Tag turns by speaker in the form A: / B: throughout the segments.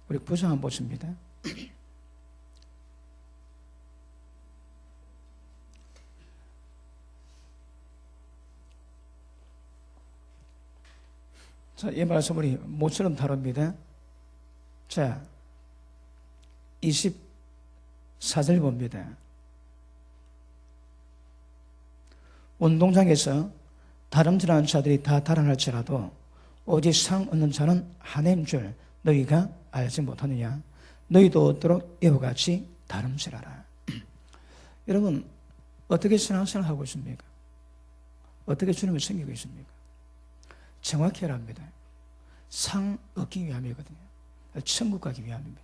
A: 우리 구절 한번 보십니다. 자, 이 말씀 우리 모처럼 다룹니다. 자, 24절 봅니다. 운동장에서 다름질하는 자들이 다 달아날지라도 오직 상 얻는 자는 하나인 줄 너희가 알지 못하느냐. 너희도 얻도록 이와 같이 다름질하라. 여러분, 어떻게 신앙생활 하고 있습니까? 어떻게 주님을 섬기고 있습니까? 정확히 하랍니다. 상 얻기 위함이거든요. 천국 가기 위함입니다.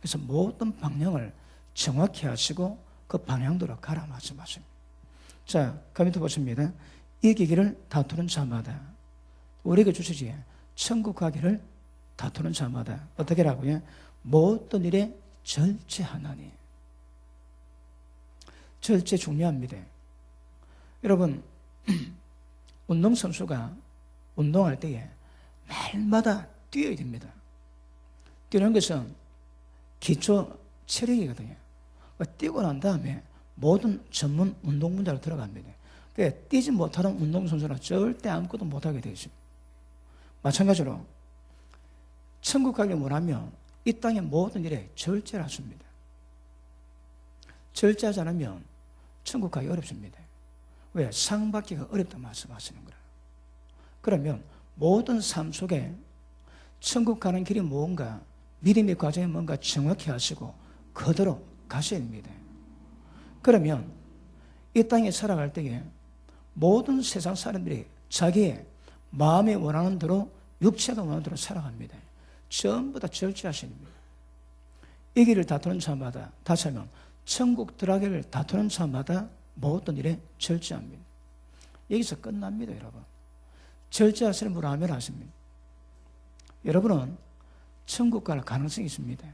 A: 그래서 모든 방향을 정확히 하시고 그 방향대로 가라 말씀하십니다. 자, 그 밑에 보십니다. 이기기를 다투는 자마다 우리에게 주시지 천국 가기를 다투는 자마다 어떻게 하라고요? 모든 일에 절제하나니. 절제 중요합니다. 여러분, 운동선수가 운동할 때에 날마다 뛰어야 됩니다. 뛰는 것은 기초 체력이거든요. 뛰고 난 다음에 모든 전문 운동 분야로 들어갑니다. 그러니까 뛰지 못하는 운동선수는 절대 아무것도 못하게 되어 있습니다. 마찬가지로 천국 가려면 원하면 이 땅의 모든 일에 절제를 하십니다. 절제하지 않으면 천국 가기 어렵습니다. 왜? 상 받기가 어렵다 말씀하시는 거라. 그러면 모든 삶 속에 천국 가는 길이 뭔가, 믿음의 과정이 뭔가 정확히 하시고 그대로 가셔야 됩니다. 그러면 이 땅에 살아갈 때에 모든 세상 사람들이 자기의 마음에 원하는 대로, 육체가 원하는 대로 살아갑니다. 전부 다 절제하셔야 됩니다. 이 길을 다투는 자마다, 다시 하면 천국 들어가기를 다투는 자마다 모든 일에 절제합니다. 여기서 끝납니다, 여러분. 절제하시는 분 아멘 하십니다. 여러분은 천국 갈 가능성이 있습니다.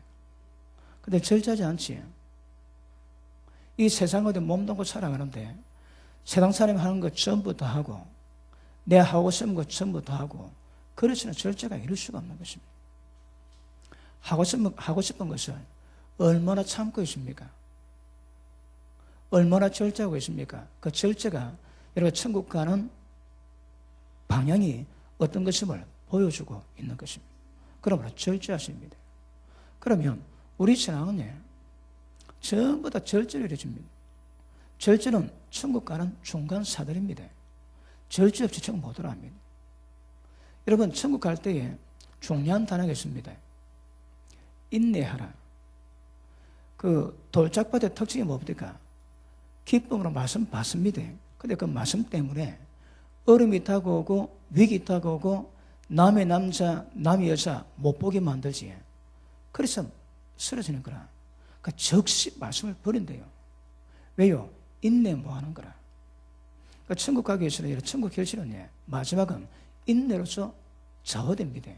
A: 근데 절제하지 않지. 이 세상 어디 몸담고 살아가는데 세상 사람이 하는 것 전부 다 하고 내 하고 싶은 것 전부 다 하고 그래서는 절제가 이룰 수가 없는 것입니다. 하고 싶은 것을 얼마나 참고 있습니까? 얼마나 절제하고 있습니까? 그 절제가 여러분 천국 가는 방향이 어떤 것임을 보여주고 있는 것입니다. 그러므로 절제하십니다. 그러면 우리 신앙은 전부 다 절제를 해줍니다. 절제는 천국 가는 중간 사들입니다. 절제 없이 천국 못 들어갑니다. 여러분, 천국 갈 때에 중요한 단어가 있습니다. 인내하라. 그 돌짝밭의 특징이 뭡니까? 기쁨으로 말씀 받습니다. 근데 그 말씀 때문에 얼음이 다가오고 위기 다가오고 남의 남자, 남의 여자 못 보게 만들지. 그래서 쓰러지는 거라. 그 즉시 말씀을 버린대요. 왜요? 인내 뭐 하는 거라. 그 천국 가기 위해서는 천국 결실은 마지막은 인내로서 좌우됩니다.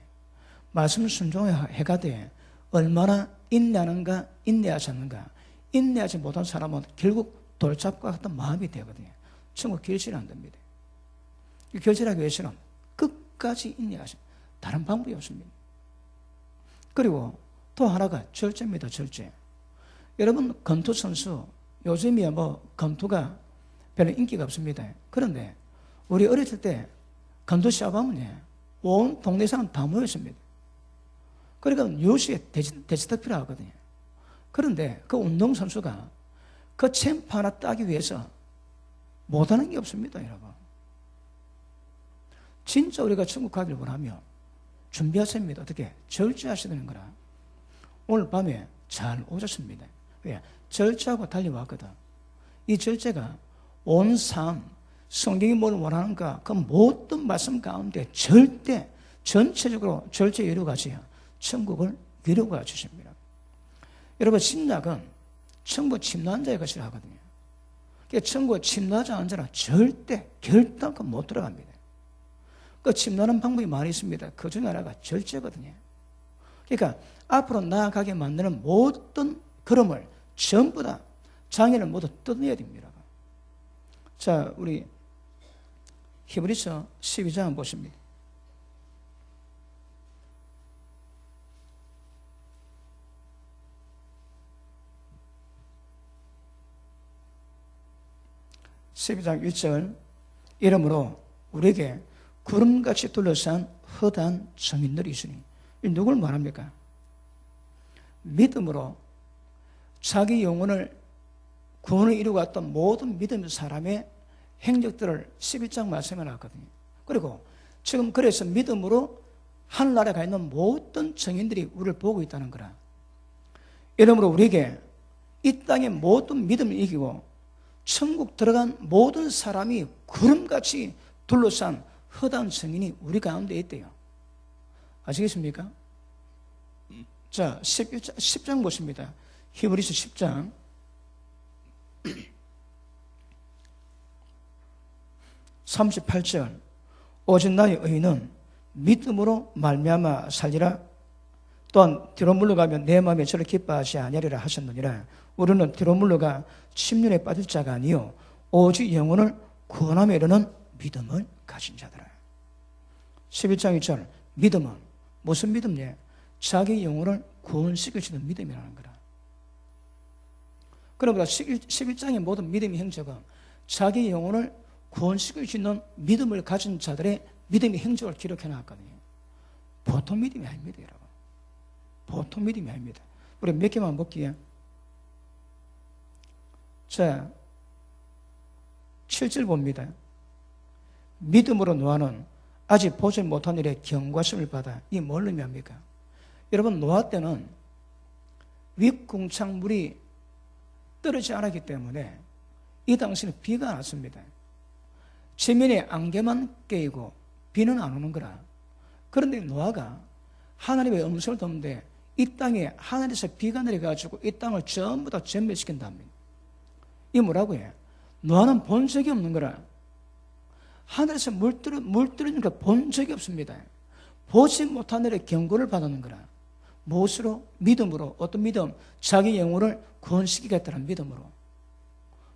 A: 말씀을 순종해가되 얼마나 인내하는가, 인내하지 않는가. 인내하지 못한 사람은 결국 돌잡과 같은 마음이 되거든요. 천국 결실이 안 됩니다. 결실하기 위해서는 끝까지 인내하십니다. 다른 방법이 없습니다. 그리고 또 하나가 절제입니다. 절제. 여러분, 권투 선수 요즘이야 권투가 별로 인기가 없습니다. 그런데 우리 어렸을 때 권투 시합하면 온 동네 사람 다 모였습니다. 그러니까 뉴스에 대지특필 하거든요. 그런데 그 운동선수가 그 챔프 하나 따기 위해서 못하는 게 없습니다, 여러분. 진짜 우리가 천국 가기를 원하면 준비하십니다. 어떻게? 절제하시는 거라. 오늘 밤에 잘 오셨습니다. 왜? 절제하고 달려왔거든. 이 절제가 온 삶, 성경이 뭘 원하는가, 그 모든 말씀 가운데 절대, 전체적으로 절제 이루어가셔야 천국을 이루어가 주십니다. 여러분, 신약은 천국 침노한 자의 것이라 하거든요. 그러니까 천국에 침노하지 않은 자는 절대 결단코 못 들어갑니다. 그 침노하는 방법이 많이 있습니다. 그 중에 하나가 절제거든요. 그러니까 앞으로 나아가게 만드는 모든 걸음을 전부 다 장애를 모두 뜯어내야 됩니다. 자, 우리 히브리서 12장 한번 보십니다. 12장 1절 이러므로 우리에게 구름같이 둘러싼 허다한 증인들이 있으니 이 누굴 말합니까? 믿음으로 자기 영혼을 구원을 이루고 왔던 모든 믿음의 사람의 행적들을 11장 말씀해 놨거든요. 그리고 지금 그래서 믿음으로 하늘나라에 가 있는 모든 증인들이 우리를 보고 있다는 거라. 이러므로 우리에게 이 땅의 모든 믿음을 이기고 천국 들어간 모든 사람이 구름같이 둘러싼 허다한 증인이 우리 가운데 있대요. 아시겠습니까? 자, 10장 보십니다. 히브리서 10장 38절 오직 나의 의는 믿음으로 말미암아 살리라. 또한 뒤로 물러가면 내 마음에 저를 기뻐하지 아니하리라 하셨느니라. 우리는 뒤로 물러가 침륜에 빠질 자가 아니요 오직 영혼을 구원함에 이르는 믿음을 가진 자들아. 11장 2절 믿음은 무슨 믿음이냐? 자기 영혼을 구원시키시는 믿음이라는 거라. 그러므로 11장의 모든 믿음의 행적은 자기 영혼을 구원시킬 수 있는 믿음을 가진 자들의 믿음의 행적을 기록해 놨거든요. 보통 믿음이 아닙니다, 여러분. 보통 믿음이 아닙니다. 우리 몇 개만 볼게요. 자, 7절 봅니다. 믿음으로 노아는 아직 보지 못한 일에 경과심을 받아. 이 뭘 의미합니까? 여러분, 노아 때는 윗궁창물이 떨어지지 않았기 때문에 이 당시는 비가 안 왔습니다. 지면에 안개만 깨이고 비는 안 오는 거라. 그런데 노아가 하나님의 음성을 듣는데 이 땅에 하늘에서 비가 내려가지고 이 땅을 전부 다 전멸시킨답니다. 이 뭐라고 해요? 노아는 본 적이 없는 거라. 하늘에서 물 떨어지는 걸 본 적이 없습니다. 보지 못한 일에 경고를 받는 거라. 무엇으로? 믿음으로. 어떤 믿음? 자기 영혼을 구원시키겠다는 믿음으로.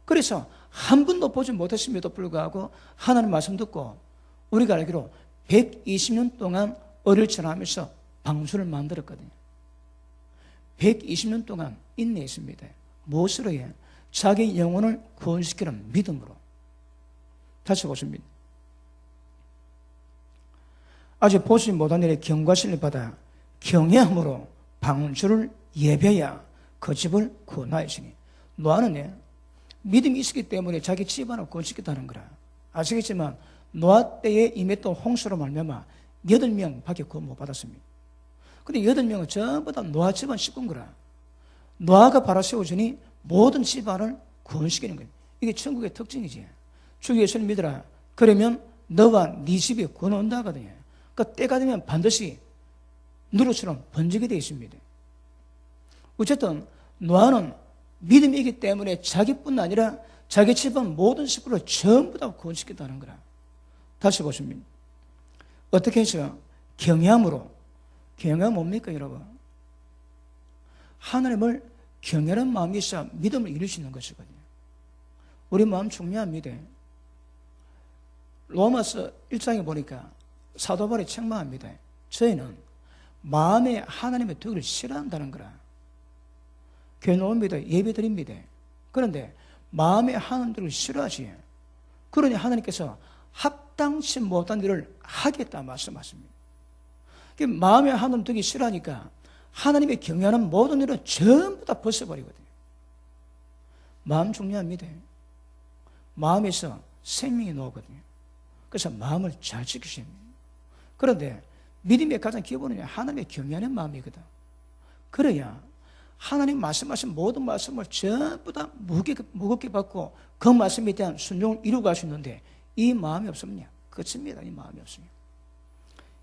A: 그래서 한 번도 보지 못했음에도 불구하고 하나님 말씀 듣고 우리가 알기로 120년 동안 어릴 지나면서 방주를 만들었거든요. 120년 동안 인내했습니다. 무엇으로 해요? 자기 영혼을 구원시키는 믿음으로. 다시 보십니다. 아직 보지 못한 일에 경과심을 받아 경외함으로 방주를 예배야 그 집을 구원하였으니. 노아는 믿음이 있었기 때문에 자기 집안을 구원시켰다는 거라. 아시겠지만 노아 때에 임했던 홍수로 말미암아 8명 밖에 구원 못 받았습니다. 근데 8명은 전부 다 노아 집안 식구인 거라. 노아가 바로 세워주니 모든 집안을 구원시키는 거예요. 이게 천국의 특징이지. 주 예수를 믿으라. 그러면 너와 네 집이 구원 온다 하거든요. 그러니까 때가 되면 반드시 누룩처럼 번지게 되어 있습니다. 어쨌든 노아는 믿음이기 때문에 자기뿐 아니라 자기 집안 모든 식구를 전부 다 구원시켰다는 거라. 다시 보십니다. 어떻게 해서? 경외함으로. 경외함 뭡니까, 여러분? 하나님을 경외하는 마음이 있어야 믿음을 이룰 수 있는 것이거든요. 우리 마음 중요합니다. 로마서 1장에 보니까 사도 바울이 책망합니다. 저희는 마음에 하나님의 덕을 싫어한다는 거라. 교회 나옵니다. 예배 드립니다. 그런데 마음에 하나님의 덕을 싫어하지. 그러니 하나님께서 합당치 못한 일을 하겠다 말씀하십니다. 마음에 하나님의 덕이 싫어하니까 하나님의 경외하는 모든 일은 전부 다 벗어버리거든요. 마음 중요합니다. 마음에서 생명이 나오거든요. 그래서 마음을 잘 지키셔야 합니다. 그런데 믿음의 가장 기본은 하나님의 경외하는 마음이거든. 그래야 하나님 말씀하신 모든 말씀을 전부 다 무겁게 받고 그 말씀에 대한 순종을 이루고 갈 수 있는데 이 마음이 없으면요, 끝입니다. 이 마음이 없으면.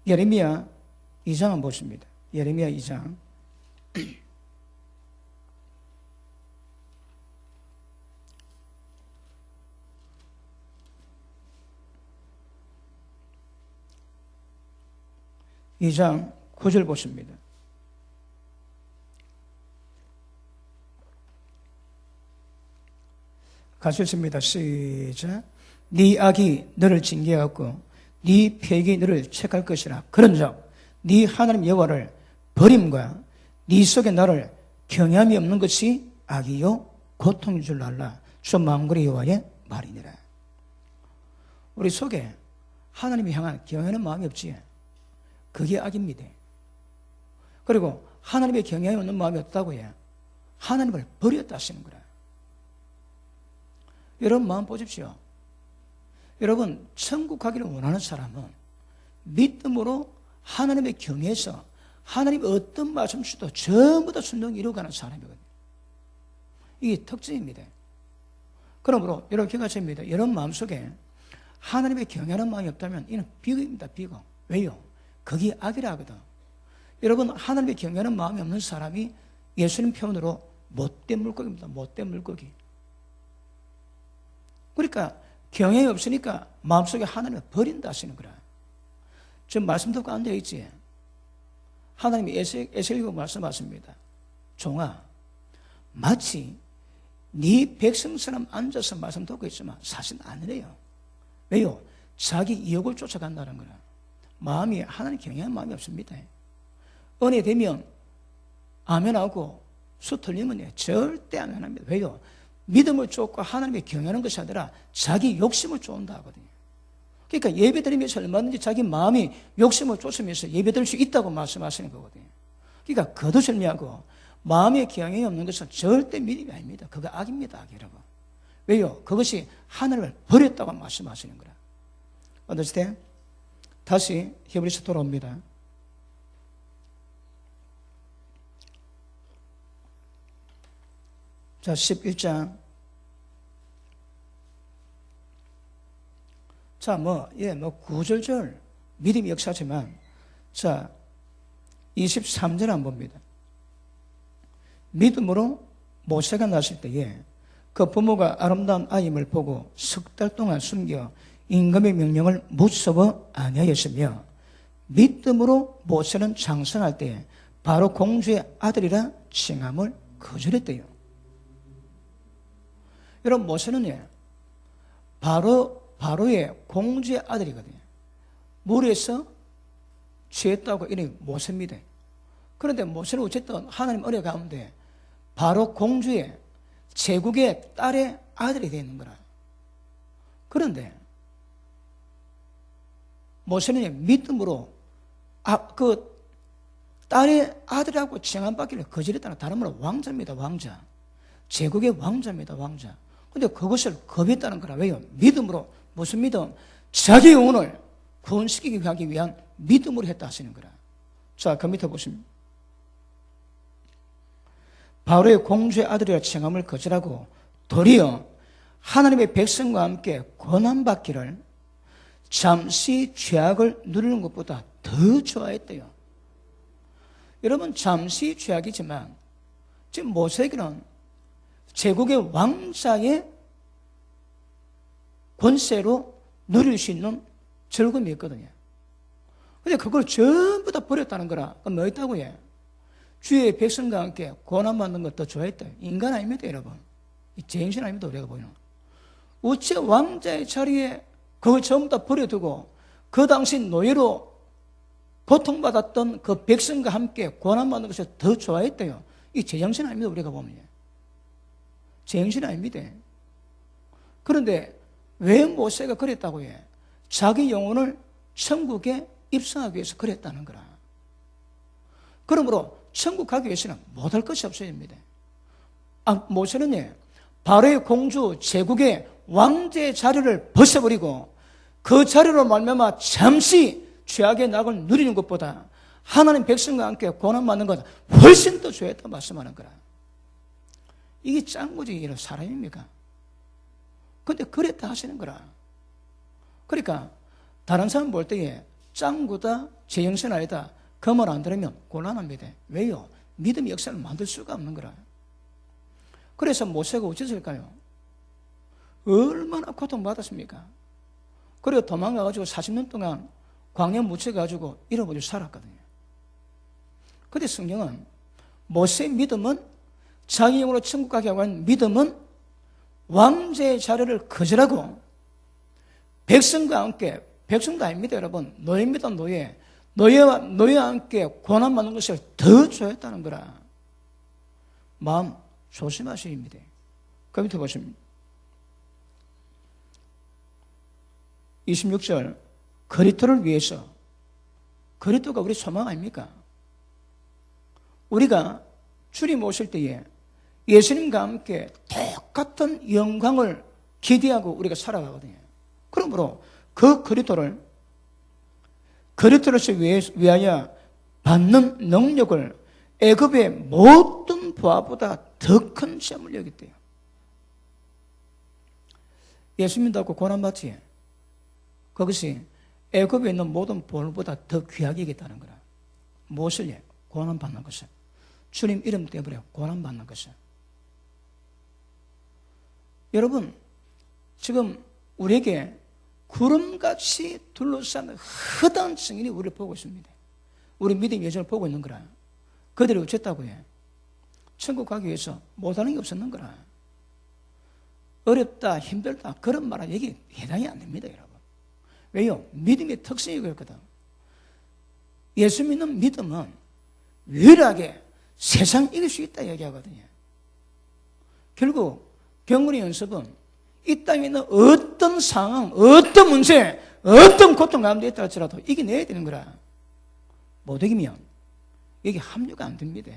A: 예레미야 2장 한번 보십니다. 예레미야 2장 2장 9절 보십니다. 같이 읽습니다. 시작. 네 악이 너를 징계하고 네 폐기 너를 책할 것이라. 그런즉 네 하나님 여호와를 버림과 네 속에 나를 경외함이 없는 것이 악이요 고통인 줄 알라. 주 만군의 여호와의 말이니라. 우리 속에 하나님을 향한 경외하는 마음이 없지. 그게 악입니다. 그리고 하나님의 경외에 없는 마음이 없다고 해. 하나님을 버렸다 하시는 거라. 여러분 마음 보십시오. 여러분 천국 가기를 원하는 사람은 믿음으로 하나님의 경외에서 하나님의 어떤 말씀 주도 전부 다 순종히 이루어가는 사람이거든요. 이게 특징입니다. 그러므로 여러분 기억하십니다. 여러분 마음속에 하나님의 경외하는 마음이 없다면 이는 비극입니다. 비극. 왜요? 그게 악이라 하거든. 여러분 하나님의 경외하는 마음이 없는 사람이 예수님 표현으로 못된 물고기입니다. 못된 물고기. 그러니까 경외이 없으니까 마음속에 하나님을 버린다 하시는 거라. 지금 말씀 듣고 앉아 있지. 하나님이 에스겔과 말씀하십니다. 종아, 마치 네 백성처럼 앉아서 말씀 듣고 있지만 사실 아니래요. 왜요? 자기 이욕을 쫓아간다는 거라. 마음이 하나님 경외하는 마음이 없습니다. 은혜 되면 아멘하고 수 틀리면 절대 안 합니다. 왜요? 믿음을 쫓고 하나님의 경외하는 것이 아니라 자기 욕심을 쫓는다 하거든요. 그러니까 예배드리면서 얼마든지 자기 마음이 욕심을 쫓으면서 예배드릴 수 있다고 말씀하시는 거거든요. 그러니까 거두절미하고 마음의 경외이 없는 것은 절대 믿음이 아닙니다. 그거 악입니다, 악 여러분. 왜요? 그것이 하나님을 버렸다고 말씀하시는 거라. understand? 다시 히브리서 돌아옵니다. 자, 11장. 자, 구절절 믿음이 역사지만, 자, 23절 한번 봅니다. 믿음으로 모세가 났을 때에 그 부모가 아름다운 아임을 보고 석 달 동안 숨겨 임금의 명령을 무서워 아니하였으며, 믿음으로 모세는 장성할 때에 바로 공주의 아들이라 칭함을 거절했대요. 여러분 모세는 바로의 공주의 아들이거든요. 물에서 취했다고 이름이 모세입니다. 그런데 모세는 어쨌든 하나님 은혜 가운데 바로 공주의 제국의 딸의 아들이 되어 있는 거라. 그런데 모세는 믿음으로 그 딸의 아들이라고 칭함받기를 거절했다는 다른 말로 왕자입니다. 왕자. 제국의 왕자입니다. 왕자. 근데 그것을 거부했다는 거라. 왜요? 믿음으로. 무슨 믿음? 자기 영혼을 구원시키기 위한 믿음으로 했다 하시는 거라. 자, 그 밑에 보시면 바로의 공주의 아들이라 칭함을 거절하고 도리어 하나님의 백성과 함께 고난받기를 잠시 죄악을 누리는 것보다 더 좋아했대요. 여러분 잠시 죄악이지만 지금 모세에게는 제국의 왕자의 권세로 누릴 수 있는 즐거움이 있거든요. 근데 그걸 전부 다 버렸다는 거라. 그럼 뭐 있다고 해? 주의 백성과 함께 고난받는 것도 좋아했다. 인간 아닙니다, 여러분. 제정신 아닙니다, 우리가 보이는. 어째 왕자의 자리에 그걸 전부 다 버려두고 그 당시 노예로 고통받았던 그 백성과 함께 고난받는 것을 더 좋아했대요. 이 제정신 아닙니다, 우리가 보면. 제정신 아닙니다. 그런데 왜 모세가 그랬다고 해? 자기 영혼을 천국에 입성하기 위해서 그랬다는 거라. 그러므로 천국 가기 위해서는 못할 것이 없어야 됩니다. 모세는 바로의 공주 제국의 왕제의 자리를 벗어버리고 그 자리로 말미암아 잠시 죄악의 낙을 누리는 것보다 하나님 백성과 함께 고난받는 것 훨씬 더 좋아했다 말씀하는 거라. 이게 짱구지 이런 사람입니까? 근데 그랬다 하시는 거라. 그러니까 다른 사람 볼 때에 짱구다, 제정신 아니다 그 말 안 들으면 곤란합니다. 왜요? 믿음의 역사를 만들 수가 없는 거라. 그래서 모세가 어찌했을까요? 얼마나 고통받았습니까? 그리고 도망가가지고 40년 동안 광야 묻혀가지고 잃어버리고 살았거든요. 그런데 성경은 모세의 믿음은 자기 영으로 천국 가게 하고 한 믿음은 왕제의 자리를 거절하고 백성과 함께, 백성도 아닙니다 여러분, 노예입니다. 노예와 함께 고난받는 것을 더 좋아했다는 거라. 마음 조심하셔야 합니다. 그 밑에 보시면 26절 그리스도를 위해서, 그리스도가 우리 소망 아닙니까? 우리가 주님 오실 때에 예수님과 함께 똑같은 영광을 기대하고 우리가 살아가거든요. 그러므로 그 그리스도로서 위하여 받는 능력을 애굽의 모든 부하보다 더 큰 시험을 여겼대요. 예수 믿다고 고난받지, 그것이 애굽에 있는 모든 볼보다 더 귀하게 여겼다는 거라. 무엇을? 고난받는 것을. 주님 이름 때문에 고난받는 것을. 여러분, 지금 우리에게 구름같이 둘러싼 허다한 증인이 우리를 보고 있습니다. 우리 믿음의 여정을 보고 있는 거라. 그들이 어쨌다고 해? 천국 가기 위해서 못하는 게 없었는 거라. 어렵다, 힘들다, 그런 말은 여기 해당이 안 됩니다, 여러분. 왜요? 믿음의 특성이 그렇거든. 예수 믿는 믿음은 유일하게 세상 이길 수 있다 얘기하거든요. 결국 병원의 연습은 이 땅에 있는 어떤 상황, 어떤 문제, 어떤 고통 가운데 있다 할지라도 이겨내야 되는 거라. 못 이기면 여기 합류가 안 됩니다.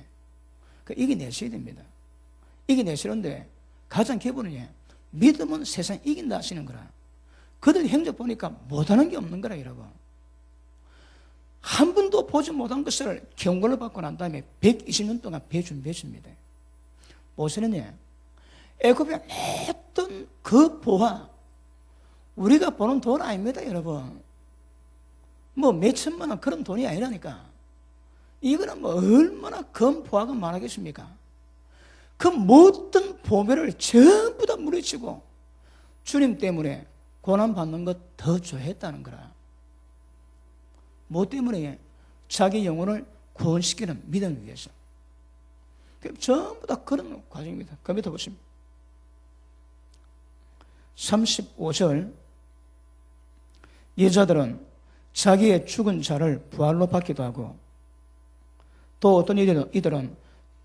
A: 그러니까 이겨내셔야 됩니다. 이겨내시는데 가장 기본은 믿음은 세상 이긴다 하시는 거라. 그들 행적 보니까 못하는 게 없는 거라, 여러분. 한 번도 보지 못한 것을 경고를 받고 난 다음에 120년 동안 준비했습니다. 모세는 애굽에 했던 그 보화, 우리가 보는 돈 아닙니다, 여러분. 뭐 몇천만 원 그런 돈이 아니라니까. 이거는 뭐 얼마나 큰 보화가 많았겠습니까? 그 모든 보배를 전부 다 물리치고 주님 때문에 고난받는 것 더 좋아했다는 거라. 뭐 때문에? 자기 영혼을 구원시키는 믿음을 위해서. 전부 다 그런 과정입니다. 그 밑에 보십니다. 35절 여자들은 자기의 죽은 자를 부활로 받기도 하고 또 어떤 이들은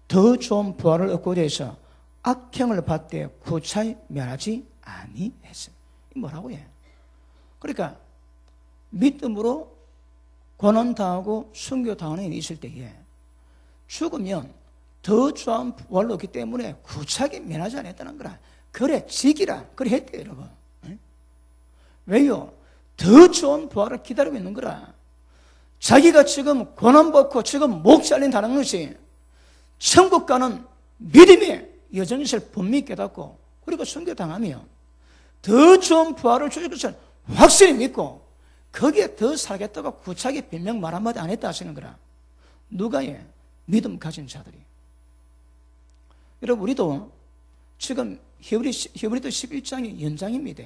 A: 더 좋은 부활을 얻고자 해서 악행을 받되 구차히 면하지 아니했어요. 뭐라고 해? 그러니까 믿음으로 고난당하고 순교당하는 일이 있을 때에 죽으면 더 좋은 부활을 얻기 때문에 구차하게 면하지 않았다는 거라. 그래 지기라 그래 했대요, 여러분. 왜요? 더 좋은 부활을 기다리고 있는 거라. 자기가 지금 고난받고 지금 목 잘린다는 것이 천국 가는 믿음의 여정을 분명히 깨닫고 그리고 순교당하면 더 좋은 부활을 주실 것을 확실히 믿고 거기에 더 살겠다고 구차하게 변명 말 한마디 안 했다 하시는 거라. 누가 믿음 가진 자들이. 여러분, 우리도 지금 히브리서 11장의 연장입니다.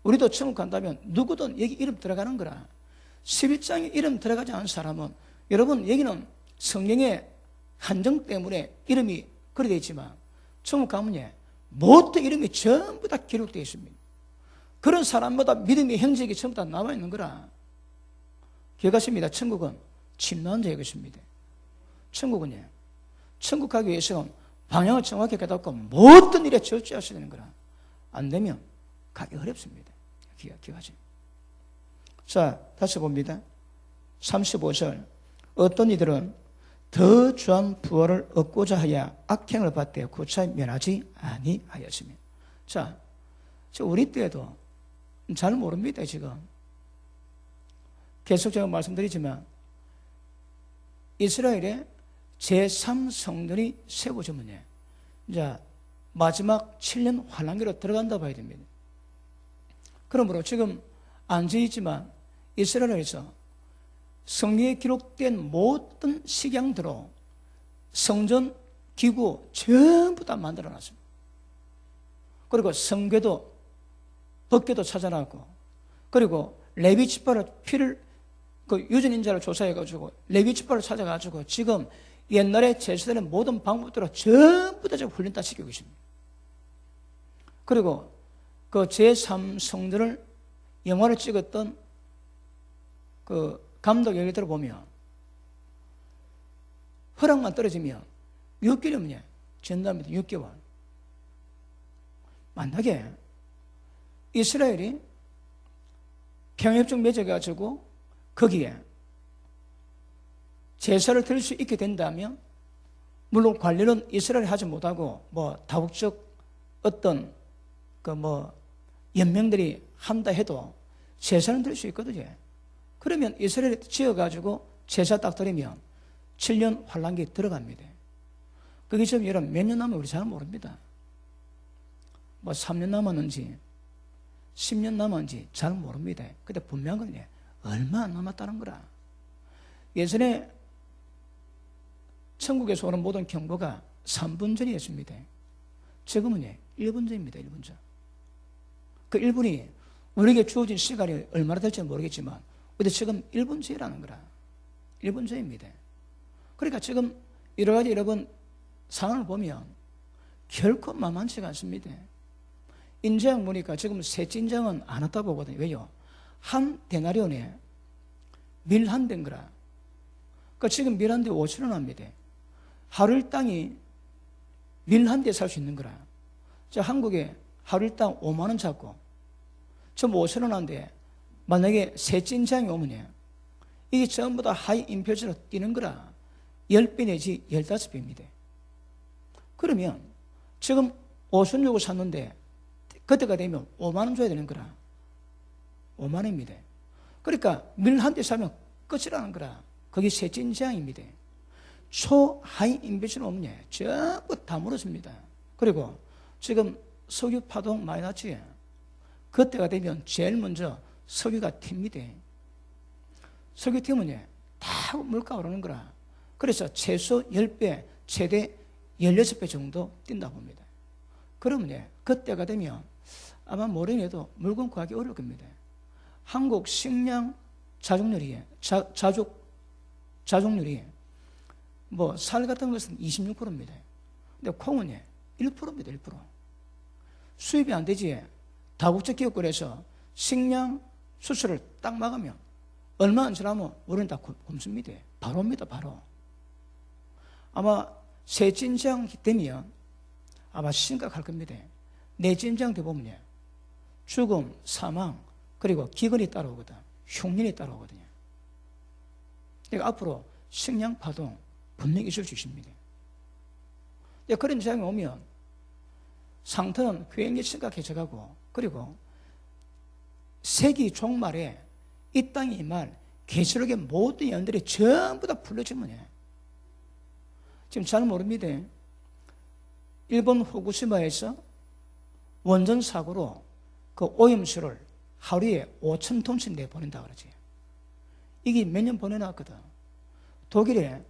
A: 우리도 천국 간다면 누구든 여기 이름 들어가는 거라. 11장에 이름 들어가지 않은 사람은, 여러분, 여기는 성령의 한정 때문에 이름이 그리 되어 있지만 천국 가면 모든 이름이 전부 다 기록되어 있습니다. 그런 사람마다 믿음의 행적이 전부 다 남아 있는 거라. 기억하십니다. 천국은 침노한 자의 것입니다. 천국은 천국 가기 위해서는 방향을 정확히 깨닫고 모든 일에 절제하셔야 되는 거라. 안 되면 가기 어렵습니다. 기억하지. 자, 다시 봅니다. 35절. 어떤 이들은 더 좋은 부활을 얻고자 하여 악행을 받되 구차히 면하지 아니하였으며. 자, 우리 때에도 잘 모릅니다, 지금. 계속 제가 말씀드리지만 이스라엘의 제3성전이 세워지면 이제 마지막 7년 환란기로 들어간다 봐야 됩니다. 그러므로 지금 안 지있지만 이스라엘에서 성경에 기록된 모든 식양대로 성전 기구 전부 다 만들어놨습니다. 그리고 성궤도 법궤도 찾아놨고, 그리고 레위 지파를 피를 유전 인자를 조사해가지고 레위 지파를 찾아가지고 지금 옛날에 제사되는 모든 방법대로 전부 다 지금 훈련 다 시키고 있습니다. 그리고 그 제3성전을 영화를 찍었던 그 감독 얘기들을 보면 허락만 떨어지면 6개월이면 전담입니다. 6개월. 만약에 이스라엘이 평화협정 맺어가지고 거기에 제사를 드릴 수 있게 된다면, 물론 관리는 이스라엘이 하지 못하고 다국적 어떤 연맹들이 한다 해도 제사는 드릴 수 있거든요. 그러면 이스라엘이 지어가지고 제사 딱 드리면 7년 환란기 들어갑니다. 그게 지금 여러분 몇 년 남으면 우리 잘 모릅니다. 3년 남았는지 10년 남았는지 잘 모릅니다. 근데 분명한 건 얼마 안 남았다는 거라. 예전에 천국에서 오는 모든 경보가 3분 전이었습니다. 지금은 1분 전입니다. 1분 전. 그 1분이 우리에게 주어진 시간이 얼마나 될지는 모르겠지만 근데 지금 1분 전이라는 거라. 1분 전입니다. 그러니까 지금 여러 가지 여러분 상황을 보면 결코 만만치가 않습니다. 인정 보니까 지금 셋째 인정은 안 왔다 보거든요. 왜요? 한 데나리온에 밀 한 대인 거라. 그러니까 지금 밀 한 대 5,000원 합니다. 하루 일당이 밀 한 대 살 수 있는 거라. 자, 한국에 하루 일당 5만 원 잡고 전부 5,000원 한데 만약에 셋째 인장이 오면 이게 전부 다 하이 인플레이션으로 뛰는 거라. 10배 내지 15배입니다. 그러면 지금 5,000원 주고 샀는데 그때가 되면 5만 원 줘야 되는 거라. 5만 원입니다. 그러니까 밀 한 대 사면 끝이라는 거라. 그게 셋째 인장입니다. 초하이 인플레이션 오면 전부 다 무너집니다. 그리고 지금 석유 파동 많이 났지. 그때가 되면 제일 먼저 석유가 튑니다. 석유 튀면 다 물가가 오르는 거라. 그래서 최소 10배, 최대 16배 정도 뛴다 봅니다. 그러면 그때가 되면 아마 모레에도 물건 구하기 어려울 겁니다. 한국 식량 자족률이 쌀 같은 것은 26%입니다. 근데 콩은 1%입니다. 1%. 수입이 안 되지. 다국적 기업권에서 식량 수출을 딱 막으면 얼마 안 지나면 우리는 다 굶습니다. 바로 옵니다. 바로. 아마 셋째 인장 되면 아마 심각할 겁니다. 넷째 인장 되보면 죽음, 사망, 그리고 기근이 따라오거든. 흉년이 따라오거든요. 그러니까 앞으로 식량 파동 분명히 있을 수 있습니다. 그런 장이 오면 상태는 굉장히 심각해져가고, 그리고 세기 종말에 이 땅에 임할 계시록의 모든 예언들이 전부 다 풀려지면 지금 잘 모릅니다. 일본 후쿠시마에서 원전 사고로 그 오염수를 하루에 5,000톤씩 내보낸다 그러지. 이게 몇 년 보내놨거든. 독일에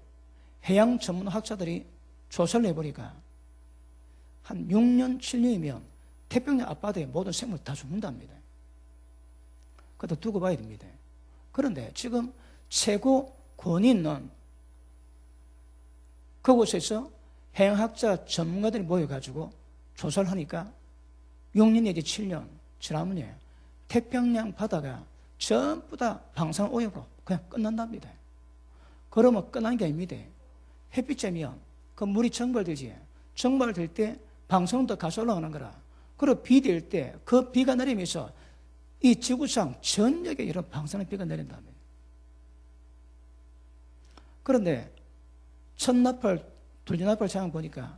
A: 해양 전문 학자들이 조사를 해보니까 한 6년, 7년이면 태평양 앞바다에 모든 생물 다 죽는답니다. 그것도 두고 봐야 됩니다. 그런데 지금 최고 권위 있는 그곳에서 해양학자 전문가들이 모여가지고 조사를 하니까 6년 내지 7년 지나면 태평양 바다가 전부 다 방사능 오염으로 그냥 끝난답니다. 그러면 끝난 게 아닙니다. 햇빛쬐면 그 물이 증발되지. 증발될 때 방사능도 가서 올라가는 거라. 그리고 비 될 때 그 비가 내리면서 이 지구상 전역에 이런 방사능 비가 내린다면. 그런데 첫나팔, 둘째나팔 장을 보니까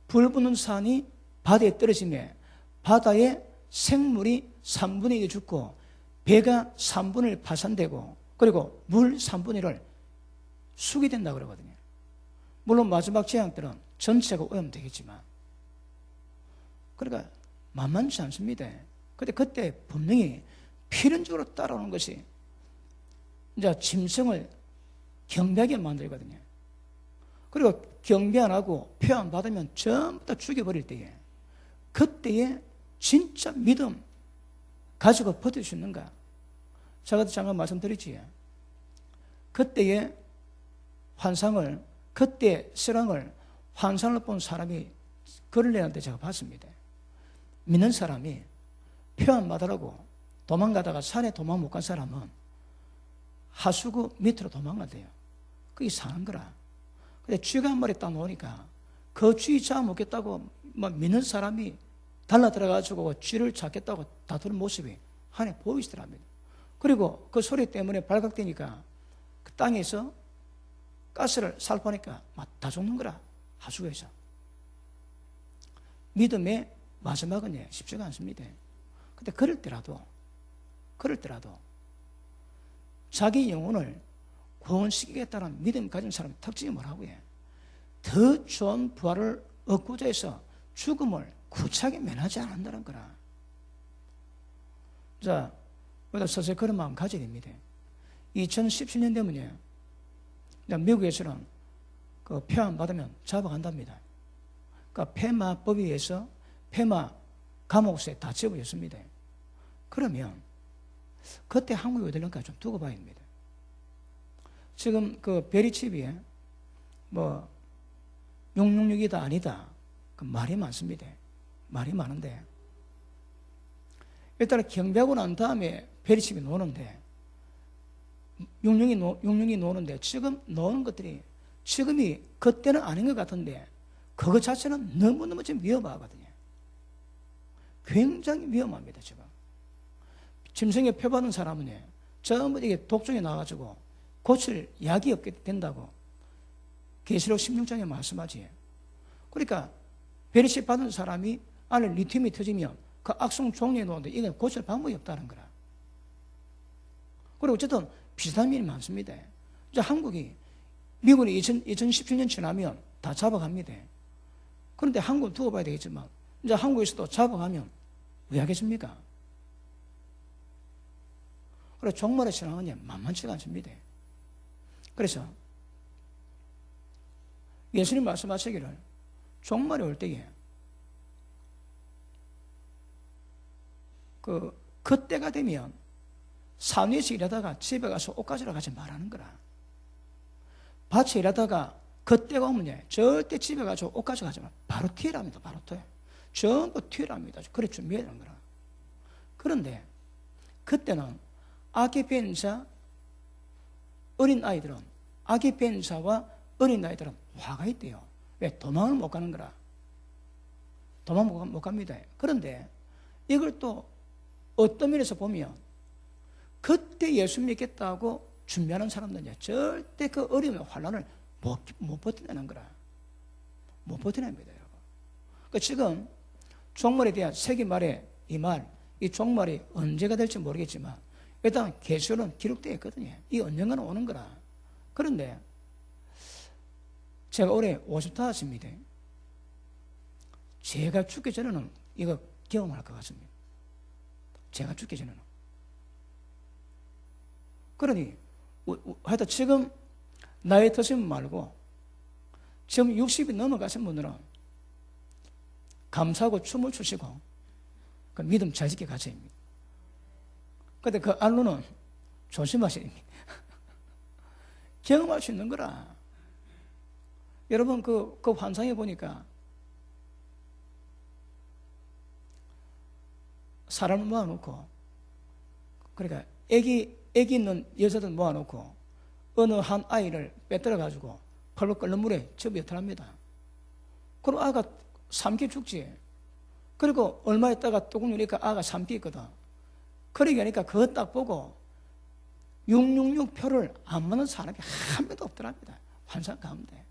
A: 불 붙는 산이 바다에 떨어지면 바다에 생물이 3분의 1이 죽고 배가 3분의 1 파산되고 그리고 물 3분의 1을 수게 된다고 그러거든요. 물론 마지막 재앙 때는 전체가 오염되겠지만 그러니까 만만치 않습니다. 근데 그때 분명히 필연적으로 따라오는 것이 이제 짐승을 경배하게 만들거든요. 그리고 경배 안 하고 표 안 받으면 전부 다 죽여버릴 때에 그때에 진짜 믿음 가지고 버틸 수 있는가? 제가 잠깐 말씀드렸지. 그때의 환상을, 그때 실황을 환상을 본 사람이 글을 내는데 제가 봤습니다. 믿는 사람이 표 안 받으라고 도망가다가 산에 도망 못 간 사람은 하수구 밑으로 도망간대요. 그게 사는 거라. 근데 쥐가 한 마리 딱 놓으니까 그 쥐 잡아먹겠다고 믿는 사람이 달라 들어가지고 쥐를 잡겠다고 다투는 모습이 한해 보이시더랍니다. 그리고 그 소리 때문에 발각되니까 그 땅에서 가스를 살포하니까 막 다 죽는 거라. 하수구에서. 믿음의 마지막은 쉽지가 않습니다. 근데 그럴 때라도 자기 영혼을 구원시키겠다는 믿음 가진 사람의 특징이 뭐라고요? 더 좋은 부활을 얻고자 해서 죽음을 구차하게 면하지 않는다는 거라. 자, 우리가 서서히 그런 마음 가져야 됩니다. 2017년 되면요, 미국에서는 그 표안 받으면 잡아간답니다. 그러니까 폐마법에 의해서 폐마 감옥에 다 집어였습니다. 그러면 그때 한국이 어디 될까 좀 두고 봐야 됩니다. 지금 그 베리칩이 뭐 666이다 아니다 그 말이 많습니다. 말이 많은데 일단 경비하고 난 다음에 베리칩이 노는데 666이 노는데 지금 노는 것들이 지금이 그때는 아닌 것 같은데 그것 자체는 너무너무 지금 위험하거든요. 굉장히 위험합니다. 지금 짐승에 표받은 사람은 전부 이게 독종이 나와가지고 고칠 약이 없게 된다고 계시록 16장에 말씀하지. 그러니까 베리칩 받은 사람이 안에 리튬이 터지면 그 악성 종류에 놓는데 이건 고칠 방법이 없다는 거라. 그리고 어쨌든 비슷한 일이 많습니다. 이제 한국이 미국이 2017년 지나면 다 잡아갑니다. 그런데 한국 두고 봐야 되겠지만 이제 한국에서도 잡아가면 왜 하겠습니까? 그래서 종말의 신앙은 만만치가 않습니다. 그래서 예수님 말씀하시기를 종말이 올 때에 그때가 되면 산 위에서 일하다가 집에 가서 옷 가지러 가지 말라는 거라. 밭에 일하다가 그때가 오면 절대 집에 가서 옷 가져가지 마. 바로 튀랍니다. 바로 튀어. 전부 튀랍니다. 그래 준비해야 되는 거라. 그런데 그때는 아기 뺀 자, 어린 아이들은 아기 뺀 자와 어린 아이들은 화가 있대요. 왜? 도망을 못 가는 거라. 도망 못 갑니다. 그런데 이걸 또 어떤 면에서 보면 그때 예수 믿겠다고 준비하는 사람들은 절대 그 어려움의 환난을 못 버텨내는 거라. 못 버텨냅니다, 여러분. 그러니까 지금 종말에 대한 세기말의 이 종말이 언제가 될지 모르겠지만 일단 계시록은 기록되어 있거든요. 이 언젠가는 오는 거라. 그런데 제가 올해 55입니다. 제가 죽기 전에는 이거 경험할 것 같습니다. 제가 죽기 전에는. 그러니 하여튼 지금 나이 드신 분 말고 지금 60이 넘어가신 분들은 감사하고 춤을 추시고 그 믿음 잘 지켜 가셔야 합니다. 그런데 그 안로는 조심하셔야 됩니다. 경험할 수 있는 거라. 여러분 그 환상해 보니까 사람을 모아놓고 그러니까 애기 있는 여자들 모아놓고 어느 한 아이를 빼들어가지고 팔로 끓는 물에 접어들합니다. 그럼 아가 삼키 죽지. 그리고 얼마 있다가 뚜껑 열니까 아가 삼키거든. 그러니까 그거 딱 보고 666표를 안 맞는 사람이 한 명도 없더랍니다. 환상 가운데.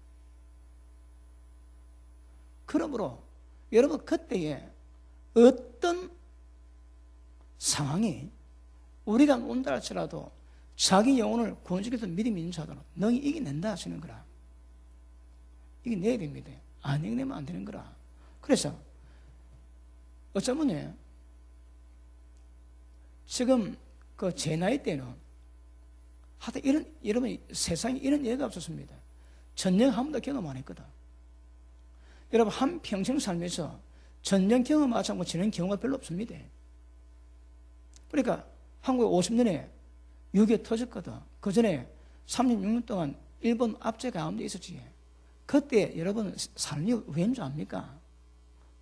A: 그러므로 여러분 그때에 어떤 상황이 우리가 온다 할지라도 자기 영혼을 구원시켜서 믿음이 있는 자들은 너희 이겨낸다 하시는 거라. 이겨내야 됩니다. 안 이겨내면 안 되는 거라. 그래서 어쩌면 지금 그 제 나이 때는 하여튼 여러분 세상에 이런 예가 없었습니다. 전쟁 한 번도 경험 안 했거든. 여러분 한 평생 살면서 전쟁 경험하지 않고 지낸 경우가 별로 없습니다. 그러니까 한국에 50년에 6.25 터졌거든. 그 전에 36년 동안 일본 압제 가운데 있었지. 그때 여러분 삶이 왠 줄 압니까?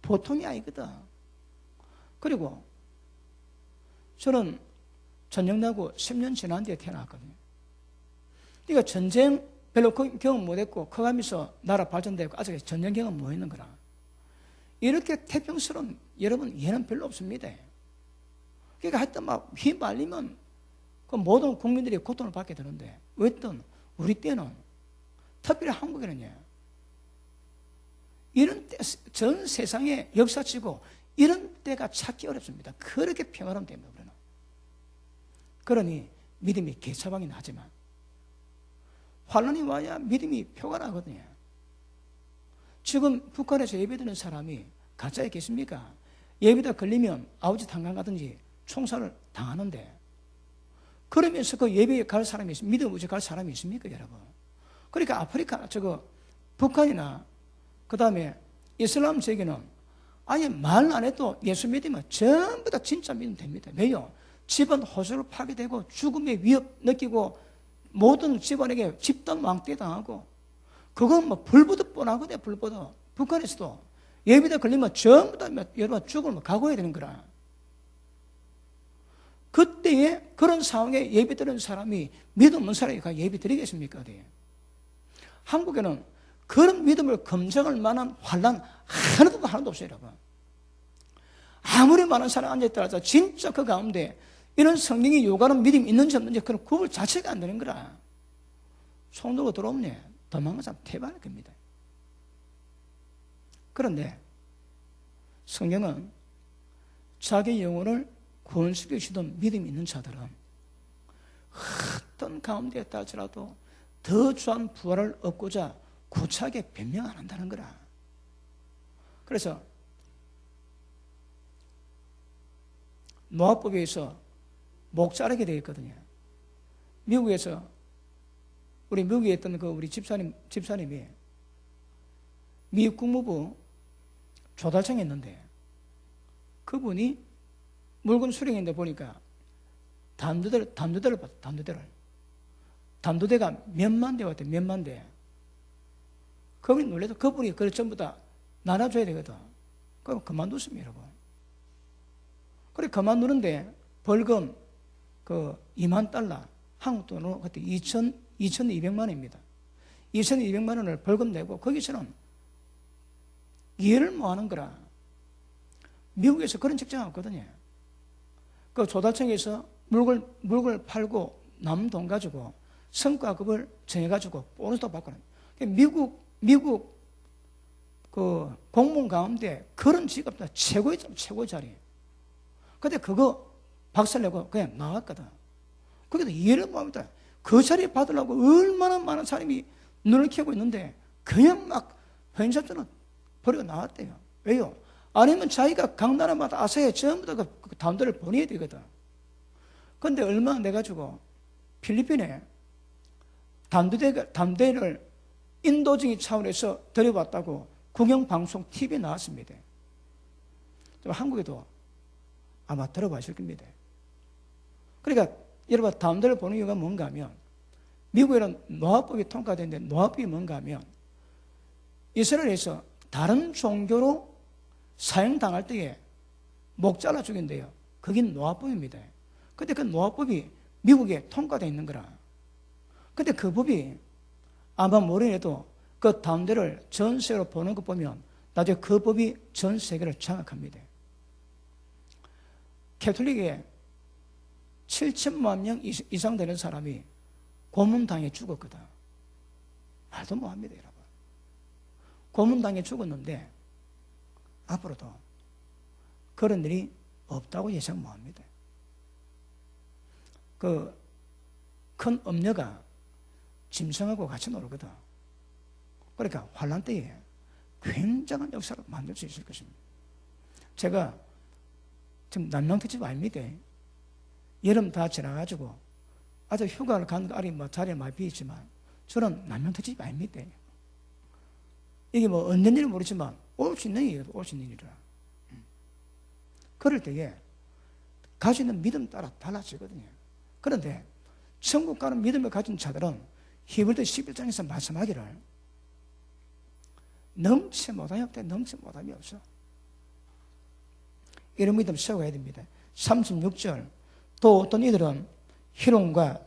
A: 보통이 아니거든. 그리고 저는 전쟁 나고 10년 지난 뒤에 태어났거든요. 그러니까 전쟁 별로 경험 못했고 커가면서 나라 발전되고 아직 전쟁 경험 못 했는 거라. 이렇게 태평스러운 여러분 예는 별로 없습니다. 그러니까 하여튼 막 휘말리면 그 모든 국민들이 고통을 받게 되는데 어떤 우리 때는 특별히 한국에는요 이런 때 전 세상의 역사치고 이런 때가 찾기 어렵습니다. 그렇게 평화로운 때입니다. 우리는. 그러니 믿음이 개차방이 나지만 환란이 와야 믿음이 표가 나거든요. 지금 북한에서 예배드리는 사람이 가짜에 계십니까? 예배다 걸리면 아우지 탄광 가든지 총살을 당하는데 그러면서 그 예배에 갈 사람이 있습니까? 믿음 의지 갈 사람이 있습니까, 여러분? 그러니까 아프리카, 북한이나 그 다음에 이슬람 세계는 아예 말 안 해도 예수 믿으면 전부 다 진짜 믿으면 됩니다. 왜요? 집안 호소를 파괴되고 죽음의 위협 느끼고 모든 집안에게 집단 왕따 당하고 그건 뭐 불보듯 뻔하거든요. 불보듯. 북한에서도 예비대 걸리면 전부 다 여러분 죽음을 각오해야 되는 거라. 그때에 그런 상황에 예비 드리는 사람이 믿음 없는 사람이 예비 드리겠습니까? 어디? 한국에는 그런 믿음을 검증할 만한 환란 하나도 없어요, 여러분. 아무리 많은 사람이 앉아있더라도 진짜 그 가운데 이런 성경이 요구하는 믿음이 있는지 없는지 그런 구분 자체가 안 되는 거라. 손 들고 들어오면 도망가는 사람 대박일 겁니다. 그런데 성경은 자기 영혼을 구원시켜 주던 믿음이 있는 자들은 어떤 가운데에 따라서라도 더 좋은 부활을 얻고자 구차하게 변명 안 한다는 거라. 그래서 노아법에 의해서 목 자르게 되어 있거든요. 미국에서 우리 미국에 있던 그 우리 집사님이 미국 국무부 조달청에 있는데 그분이 물건 수령했는데 보니까 담두대를 봤다. 담두대가 몇만 대 왔대. 몇만 대. 그분이 놀래서 그분이 그걸 전부 다 나눠줘야 되거든. 그럼 그만뒀습니다, 여러분. 그래 그만두는데 벌금 그 $20,000 한국 돈으로 그때 2,200만 원입니다. 2,200만 원을 벌금 내고 거기서는 이해를 못 하는 거라. 미국에서 그런 책정이 없거든요. 그 조달청에서 물건을 팔고 남은 돈 가지고 성과급을 정해가지고 보너스도 받고 미국 그 공무원 가운데 그런 직업도 최고의 자리. 근데 그거 박살내고 그냥 나왔거든. 거기도 이해를 못합니다. 그 자리 받으려고 얼마나 많은 사람이 눈을 켜고 있는데 그냥 막 회원사전은 버리고 나왔대요. 왜요? 아니면 자기가 각 나라마다 아사에 전부 다 그 담대를 보내야 되거든. 그런데 얼마 내가지고 필리핀에 담대를 인도적인 차원에서 들여봤다고 국영방송 TV에 나왔습니다. 한국에도 아마 들어보실 겁니다. 그러니까 여러분 담대를 보는 이유가 뭔가 하면 미국에는 노아법이 통과되는데 노아법이 뭔가 하면 이스라엘에서 다른 종교로 사형당할 때에 목 잘라 죽인대요. 그게 노아법입니다. 근데 그 노아법이 미국에 통과되어 있는 거라. 근데 그 법이 아마 모르겠도 그 담대를 전 세계로 보는 거 보면 나중에 그 법이 전 세계를 장악합니다. 캐톨릭에 7천만 명 이상 되는 사람이 고문당해 죽었거든. 말도 못합니다, 여러분. 고문당해 죽었는데 앞으로도 그런 일이 없다고 예상 못합니다. 그 큰 엄녀가 짐승하고 같이 놀거든. 그러니까 환란 때에 굉장한 역사를 만들 수 있을 것입니다. 제가 지금 난명특집 아닙니다. 여름 다 지나가지고 아주 휴가를 가는 거 아니 뭐 자리에 많이 비있지만 저는 난명특집이 아닙니다. 이게 뭐 언젠지 모르지만 올 수 있는 일이라도 올 수 있는 일이라. 그럴 때에 가지는 믿음 따라 달라지거든요. 그런데 천국 가는 믿음을 가진 자들은 히브리서 11장에서 말씀하기를 넘치 못함이 없대. 넘치 못함이 없어. 이런 믿음 세워야 됩니다. 36절 또 어떤 이들은 희롱과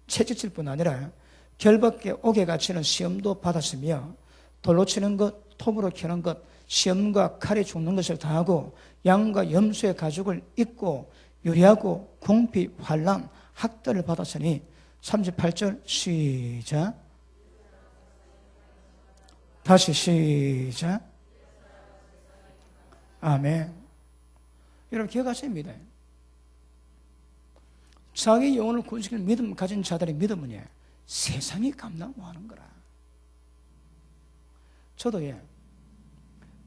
A: 채찍질 뿐 아니라 결밖에 옥에 갇히는 시험도 받았으며 돌로 치는 것, 톱으로 캐는 것, 시험과 칼에 죽는 것을 당하고 양과 염소의 가죽을 입고 유리하고 궁핍, 환난, 학대를 받았으니 38절 시작. 다시 시작. 아멘. 여러분 기억하셔야 합니다. 자기 영혼을 구원시키는 믿음 가진 자들의 믿음은 세상이 감당 못하는 거라. 저도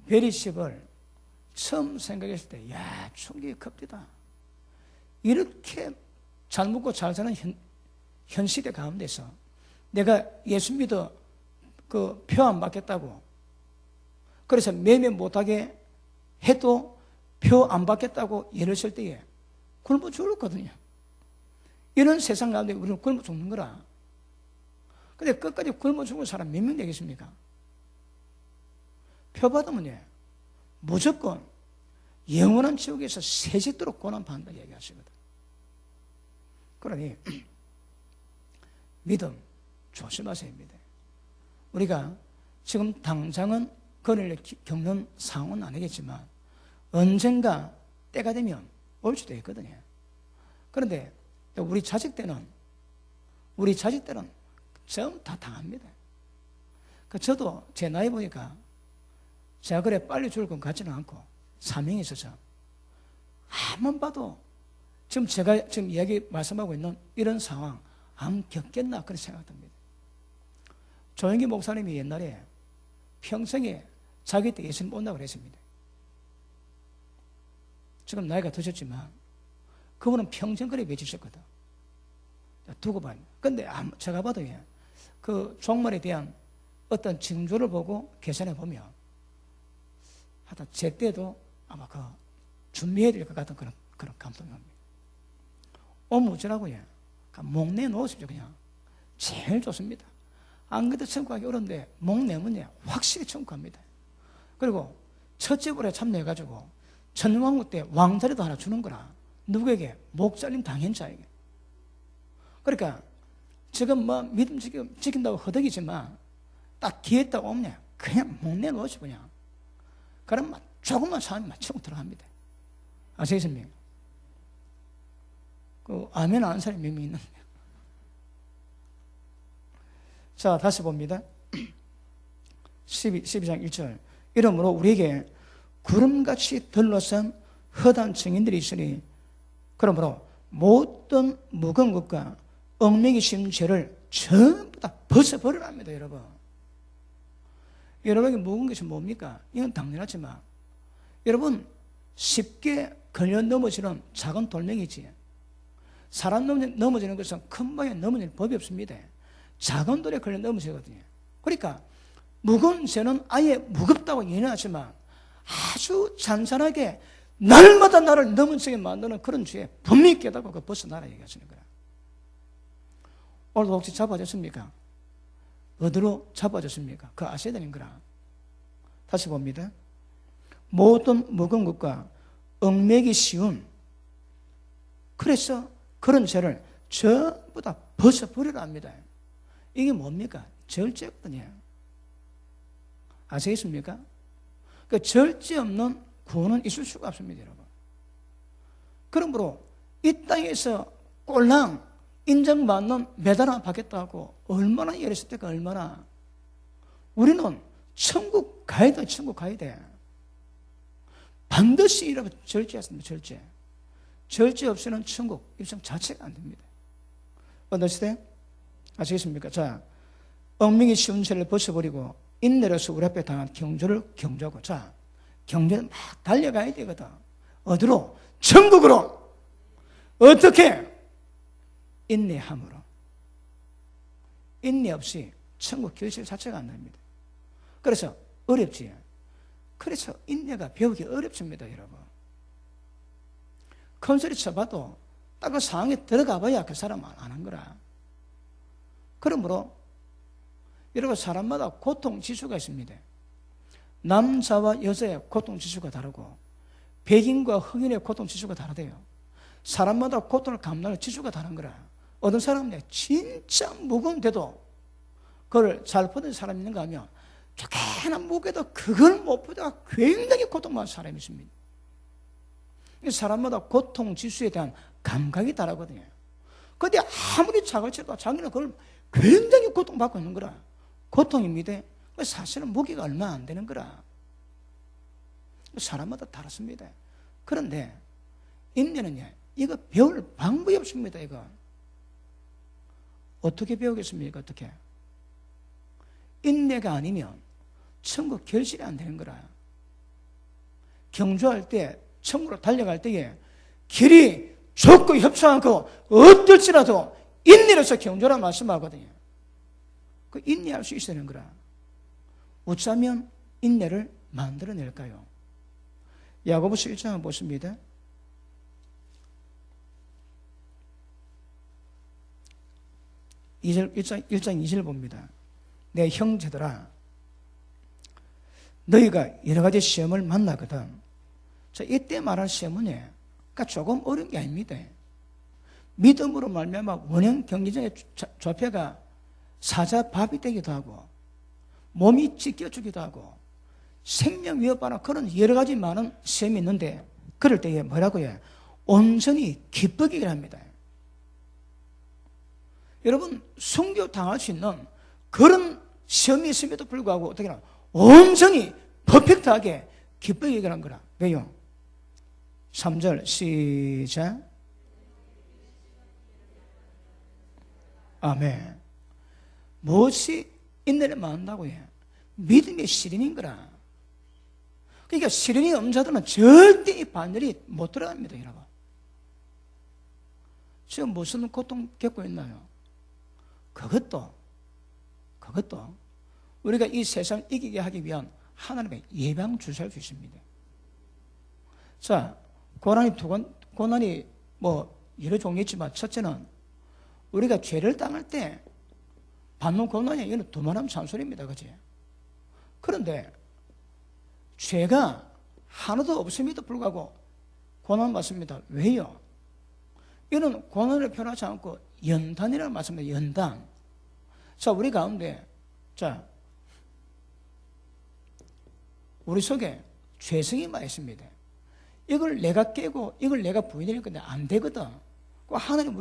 A: 베리십을 처음 생각했을 때, 야, 충격이 큽니다. 이렇게 잘 먹고 잘 사는 현 시대 가운데서 내가 예수 믿어 그 표 안 받겠다고, 그래서 매매 못하게 해도 표 안 받겠다고 예를 쓸 때에 굶어 죽었거든요. 이런 세상 가운데 우리는 굶어 죽는 거라. 근데 끝까지 굶어 죽은 사람 몇 명 되겠습니까? 표 받으면 무조건 영원한 지옥에서 세짓도록 고난받는다 얘기하시거든. 그러니 믿음 조심하셔야 합니다. 우리가 지금 당장은 그를 겪는 상황은 아니겠지만 언젠가 때가 되면 올 수도 있거든요. 그런데 우리 자식들은 전부 다 당합니다. 저도 제 나이 보니까 제가 그래 빨리 죽을 것 같지는 않고 사명이 있어서 한번 봐도 지금 제가 지금 이야기 말씀하고 있는 이런 상황 안 겪겠나 그런 생각합니다. 조영기 목사님이 옛날에 평생에 자기 때 예수님 온다고 그랬습니다. 지금 나이가 드셨지만 그분은 평생 그래 외치셨거든. 두고 봐요. 근데 제가 봐도 그 종말에 대한 어떤 징조를 보고 계산해 보면 하여튼 제때도 아마 그 준비해야 될 것 같은 그런 감동이 옵니다. 오무지라고요. 목 내놓으십시오. 그냥 제일 좋습니다. 안 그래도 천국 가기 어려운데 목 내면 확실히 천국 갑니다. 그리고 첫째 불에 참여해가지고 천년왕국 때 왕자리도 하나 주는 거라. 누구에게? 목 잘린 당한 자에게. 그러니까 지금 뭐 믿음 지킨다고 허덕이지만 딱 기회 딱 오면 그냥 목 내놓으시고 그냥. 그러면 조금만 사람이 천국 들어갑니다. 아시겠습니까? 그 아멘 안 하는 사람이 몇 명 있는데. 자, 다시 봅니다. 12장 1절. 이러므로 우리에게 구름같이 둘러싼 허다한 증인들이 있으니 그러므로 모든 무거운 것과 얽매기 쉬운 죄를 전부 다 벗어버리랍니다, 여러분. 여러분에게 무거운 것이 뭡니까? 이건 당연하지만 여러분 쉽게 걸려 넘어지는 작은 돌멩이지. 사람 넘어지는 것은 큰 방에 넘어질 법이 없습니다. 작은 돌에 걸려 넘어지거든요. 그러니까 무거운 죄는 아예 무겁다고 얘기하지만 아주 잔잔하게 날마다 나를 넘어지게 만드는 그런 죄에 분명히 깨닫고 그 벗어나라 얘기하시는 거야. 오늘도 혹시 잡아졌습니까? 어디로 잡아졌습니까? 그거 아셔야 되는 거라. 다시 봅니다. 모든 무거운 것과 얽매기 쉬운, 그래서 그런 죄를 전부 다 벗어버리라 합니다. 이게 뭡니까? 절제거든요. 아시겠습니까? 그 절제 없는 구원은 있을 수가 없습니다, 여러분. 그러므로 이 땅에서 꼴랑 인정받는 메달 하나 받겠다고 얼마나 열했을 때가 얼마나. 우리는 천국 가야 돼, 천국 가야 돼. 반드시 이러면 절제했습니다, 절제. 절제 없이는 천국 입성 자체가 안 됩니다. 어떤 시대? 아시겠습니까? 자, 얽매기 쉬운 죄를 벗어버리고 인내로서 우리 앞에 당한 경주를 경주하고, 자, 경주는 막 달려가야 되거든. 어디로? 천국으로. 어떻게? 인내함으로. 인내 없이 천국 결실 자체가 안 납니다. 그래서 어렵지. 그래서 인내가 배우기 어렵습니다, 여러분. 큰 소리 쳐봐도 딱 그 상황에 들어가 봐야 그 사람은 안 한 거라. 그러므로 여러분 사람마다 고통 지수가 있습니다. 남자와 여자의 고통 지수가 다르고 백인과 흑인의 고통 지수가 다르대요. 사람마다 고통을 감당할 지수가 다른 거라. 어떤 사람은 진짜 무거운데도 그걸 잘 버티는 사람이 있는가 하면 조그마한 무게도 그걸 못 버티다가 굉장히 고통받는 사람이 있습니다. 사람마다 고통 지수에 대한 감각이 다르거든요. 근데 아무리 작을 쳐도 자기는 그걸 굉장히 고통받고 있는 거라. 고통입니다. 사실은 무게가 얼마 안 되는 거라. 사람마다 다릅니다. 그런데 인내는요, 이거 배울 방법이 없습니다. 이거 어떻게 배우겠습니까? 어떻게? 인내가 아니면 천국 결실이 안 되는 거라. 경주할 때, 천국으로 달려갈 때에 길이 좁고 협소하고 어떨지라도 인내로서 경주라 말씀하거든요. 그 인내할 수 있어야 되는 거라. 어쩌면 인내를 만들어낼까요? 야고보서 1장 한번 보십니다. 1장 2절 봅니다. 내 형제들아, 너희가 여러 가지 시험을 만나거든. 자, 이때 말할 시험은 그러니까 조금 어려운 게 아닙니다. 믿음으로 말미암아 원형 경기장의 좌표가 사자밥이 되기도 하고 몸이 찢겨지기도 하고 생명 위협하는 그런 여러 가지 많은 시험이 있는데 그럴 때에 뭐라고요? 온전히 기쁘기를 합니다. 여러분, 순교 당할 수 있는 그런 시험이 있음에도 불구하고 어떻게 하나 온전히 퍼펙트하게 기쁘게 하는 거라. 왜요? 3절 시작. 아멘. 무엇이 인내를 만든다고 해? 믿음의 시련인 거라. 그러니까 시련이 없는 자들은 절대 이 바늘이 못 들어갑니다, 여러분. 지금 무슨 고통 겪고 있나요? 그것도 우리가 이 세상을 이기게 하기 위한 하나님의 예방 주사일 수 있습니다. 자, 고난이 뭐 여러 종류 있지만 첫째는 우리가 죄를 당할 때 받는 고난이 이거는 두말하면 잔소리입니다, 그지? 그런데 죄가 하나도 없음에도 불구하고 고난 받습니다. 왜요? 이는 고난을 표현하지 않고 연단이라는 말씀입니다. 연단. 자, 우리 가운데, 자, 우리 속에 죄성이 많이 있습니다. 이걸 내가 깨고 이걸 내가 부인할 건데 안 되거든. 하나님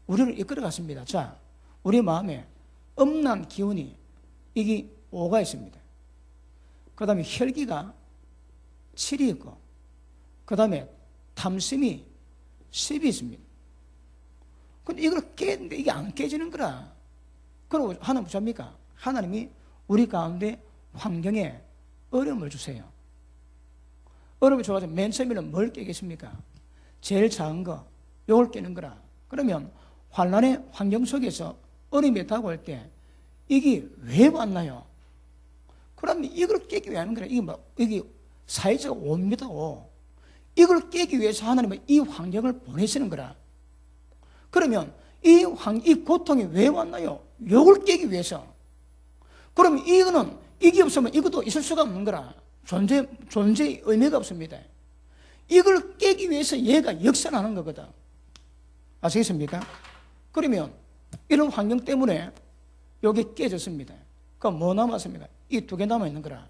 A: 우리를 이끌어 갔습니다. 자, 우리 마음에 음란 기운이 이게 5가 있습니다. 그 다음에 혈기가 7이 있고, 그 다음에 탐심이 10이 있습니다. 근데 이걸 깨는데 이게 안 깨지는 거라. 그럼 하나님 무엇합니까? 하나님이 우리 가운데 환경에 어려움을 주세요. 어려움이 좋아서 맨 처음에는 뭘 깨겠습니까? 제일 작은 거, 요걸 깨는 거라. 그러면 환난의 환경 속에서 어려움이 다가올 때 이게 왜 왔나요? 그러면 이걸 깨기 위해 하는 거라. 이게 사회적 옵니다고. 이걸 깨기 위해서 하나님은 이 환경을 보내시는 거라. 그러면 이 고통이 왜 왔나요? 요걸 깨기 위해서. 그러면 이게 없으면 이것도 있을 수가 없는 거라. 존재의 의미가 없습니다. 이걸 깨기 위해서 얘가 역사하는 거거든. 아시겠습니까? 그러면 이런 환경 때문에 여기 깨졌습니다. 그럼 뭐 남았습니까? 이 2개 남아있는 거라.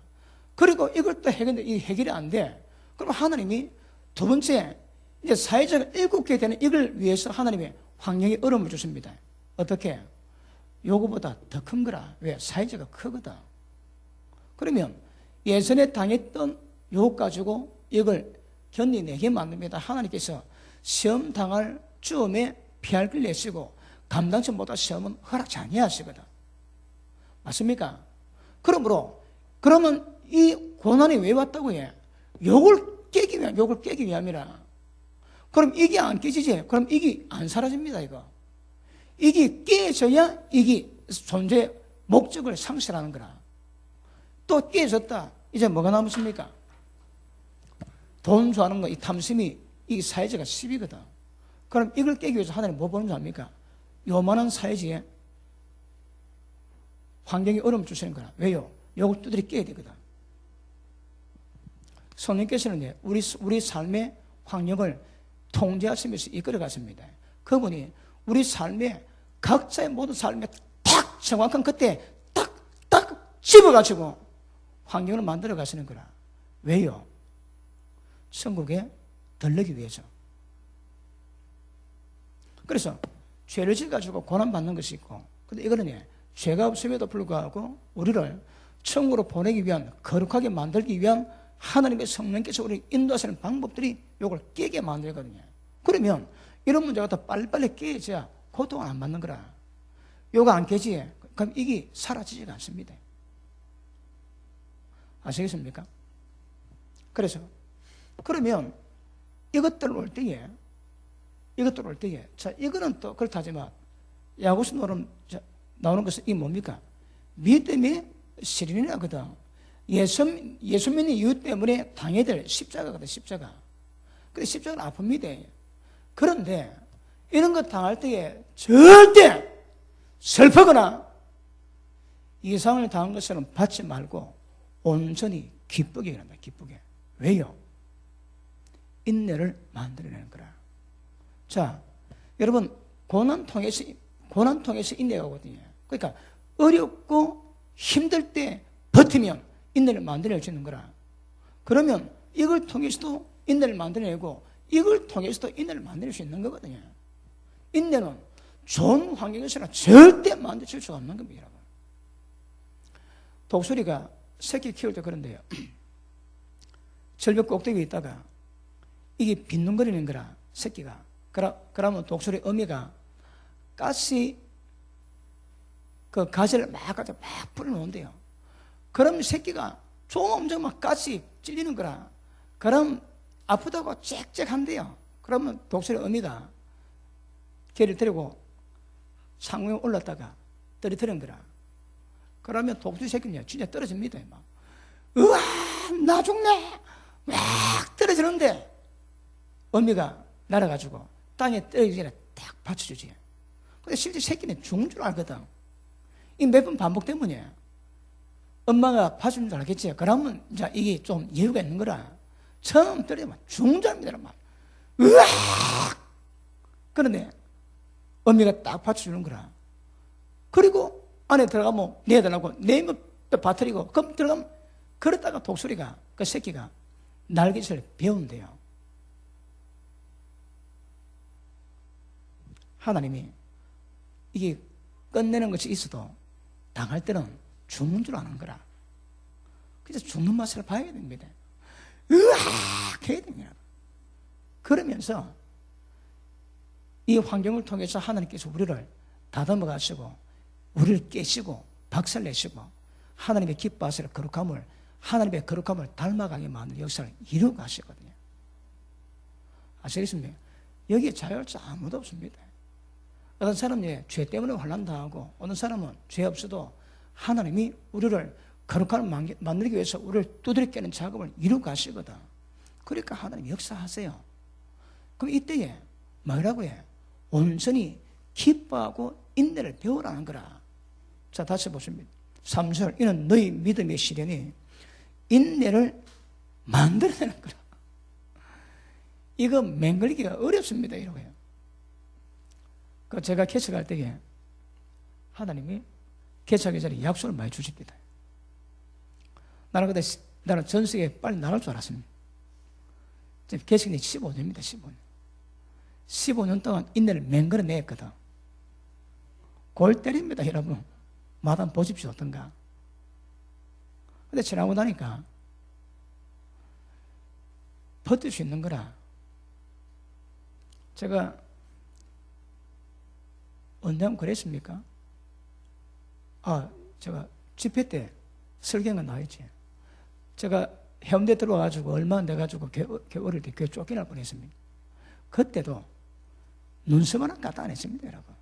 A: 그리고 이걸 또 이 해결이 안 돼. 그럼 하나님이 두 번째, 이제 사회적 7개 되는 이걸 위해서 하나님의 환경에 어려움을 주십니다. 어떻게? 요거보다 더 큰 거라. 왜? 사회자가 크거든. 그러면 예전에 당했던 요거 가지고 이걸 견디내게 만듭니다. 하나님께서 시험 당할 쯤에 피할 길 내시고 감당치 못할 시험은 허락치 아니하시거든. 맞습니까? 그러면 이 고난이 왜 왔다고 해? 요걸 깨기 위함이라. 그럼 이게 안 깨지지? 그럼 이게 안 사라집니다, 이거. 이게 깨져야 이게 존재의 목적을 상실하는 거라. 또 깨졌다. 이제 뭐가 남습니까? 돈 좋아하는 거, 이 탐심이, 이 사회자가 10이거든. 그럼 이걸 깨기 위해서 하나님 뭐 보는 줄 압니까? 요만한 사회지에 환경이 어려움 주시는 거라. 왜요? 요걸 두드려 깨야 되거든. 성령께서는 우리 삶의 환경을 통제하시면서 이끌어 갔습니다. 그분이 우리 삶의 각자의 모든 삶에 딱 정확한 그때 딱 집어가지고 환경을 만들어 가시는 거라. 왜요? 천국에 들르기 위해서. 그래서 죄를 지어가지고 고난받는 것이 있고, 근데 이거는 죄가 없음에도 불구하고 우리를 천국으로 보내기 위한, 거룩하게 만들기 위한 하나님의 성령께서 우리를 인도하시는 방법들이 이걸 깨게 만들거든요. 그러면 이런 문제가 더 빨리빨리 깨져야 고통을 안 받는 거라. 요거 안 깨지, 그럼 이게 사라지지가 않습니다. 아시겠습니까? 그래서 그러면 이것들 올 때에 자, 이거는 또 그렇다지만 야고보서 나오는 것은 이 뭡니까? 믿음의 실현이라거든. 예수 믿는 이유 때문에 당해야 될 십자가거든, 십자가. 근데 십자가는 아픕니다. 그런데 이런 거 당할 때에 절대 슬프거나 이상을 당한 것처럼 받지 말고 온전히 기쁘게 일한다, 기쁘게. 왜요? 인내를 만들어내는 거라. 자, 여러분, 고난 통해서 인내가 오거든요. 그러니까 어렵고 힘들 때 버티면 인내를 만들어낼 수 있는 거라. 그러면 이걸 통해서도 인내를 만들어내고 이걸 통해서도 인내를 만들 수 있는 거거든요. 인내는 좋은 환경에서는 절대 만들 수가 없는 겁니다. 여러분. 독수리가 새끼 키울 때 그런데요. 절벽 꼭대기에 있다가 이게 빈둥거리는 거라, 새끼가. 그러면 독수리 어미가 가시 그 가시를 막 뿌려놓은대요. 그럼 새끼가 조금 막 가시 찔리는 거라. 그럼 아프다고 짹짹한대요. 그러면 독수리 어미가 개를 데리고 상공에 올랐다가 떨어뜨린 거라. 그러면 독수리 새끼는 진짜 떨어집니다. 막. 우와, 나 죽네! 막 떨어지는데 어미가 날아가지고 땅에 떨어지기 전에 딱 받쳐주지. 근데 실제 새끼는 죽는 줄 알거든. 이 몇 번 반복되면 엄마가 봐주는 줄 알겠지. 그러면 이제 이게 좀 여유가 있는 거라. 처음 떨어지면 죽는 줄 압니다. 막. 으악! 그런데 어미가 딱 받쳐주는 거라. 그리고 안에 들어가면 내달라고 내면 바트리고 그럼 들어가면 그러다가 독수리가 그 새끼가 날개짓을 배운대요. 하나님이 이게 끝내는 것이 있어도 당할 때는 죽는 줄 아는 거라. 그래서 죽는 맛을 봐야 됩니다. 으악! 해야 됩니다. 그러면서 이 환경을 통해서 하나님께서 우리를 다듬어 가시고 우리를 깨시고 박살내시고 하나님의 기뻐하시는 거룩함을, 하나님의 거룩함을 닮아가게 만드는 역사를 이루어 가시거든요. 아시겠습니까? 여기에 자유할자 아무도 없습니다. 어떤 사람은 죄 때문에 환난당하고 어떤 사람은 죄 없어도 하나님이 우리를 거룩함을 만들기 위해서 우리를 두드려 깨는 작업을 이루어 가시거든. 그러니까 하나님 역사하세요. 그럼 이때에 뭐라고 해? 온전히 기뻐하고 인내를 배우라는 거라. 자, 다시 보십니다. 3절, 이는 너희 믿음의 시련이 인내를 만들어내는 거라. 이거 맹글리기가 어렵습니다. 이러고 해요. 그 제가 개척할 때에 하나님이 개척하기 전에 약속을 많이 주십니다. 나는 전 세계에 빨리 나갈 줄 알았습니다. 개척이 15년입니다. 15년. 15년 동안 인내를 맹글어 냈거든. 골 때립니다, 여러분. 마담 보십시오, 어떤가. 근데 지나고 나니까 버틸 수 있는 거라. 제가 언제 한번 그랬습니까? 제가 집회 때 설교가 나왔지. 제가 해운대 들어와가지고 얼마 안 돼가지고 어릴 때 교회 쫓겨날 뻔했습니다. 그때도 눈썹 하나 갖다 안 했습니다, 여러분.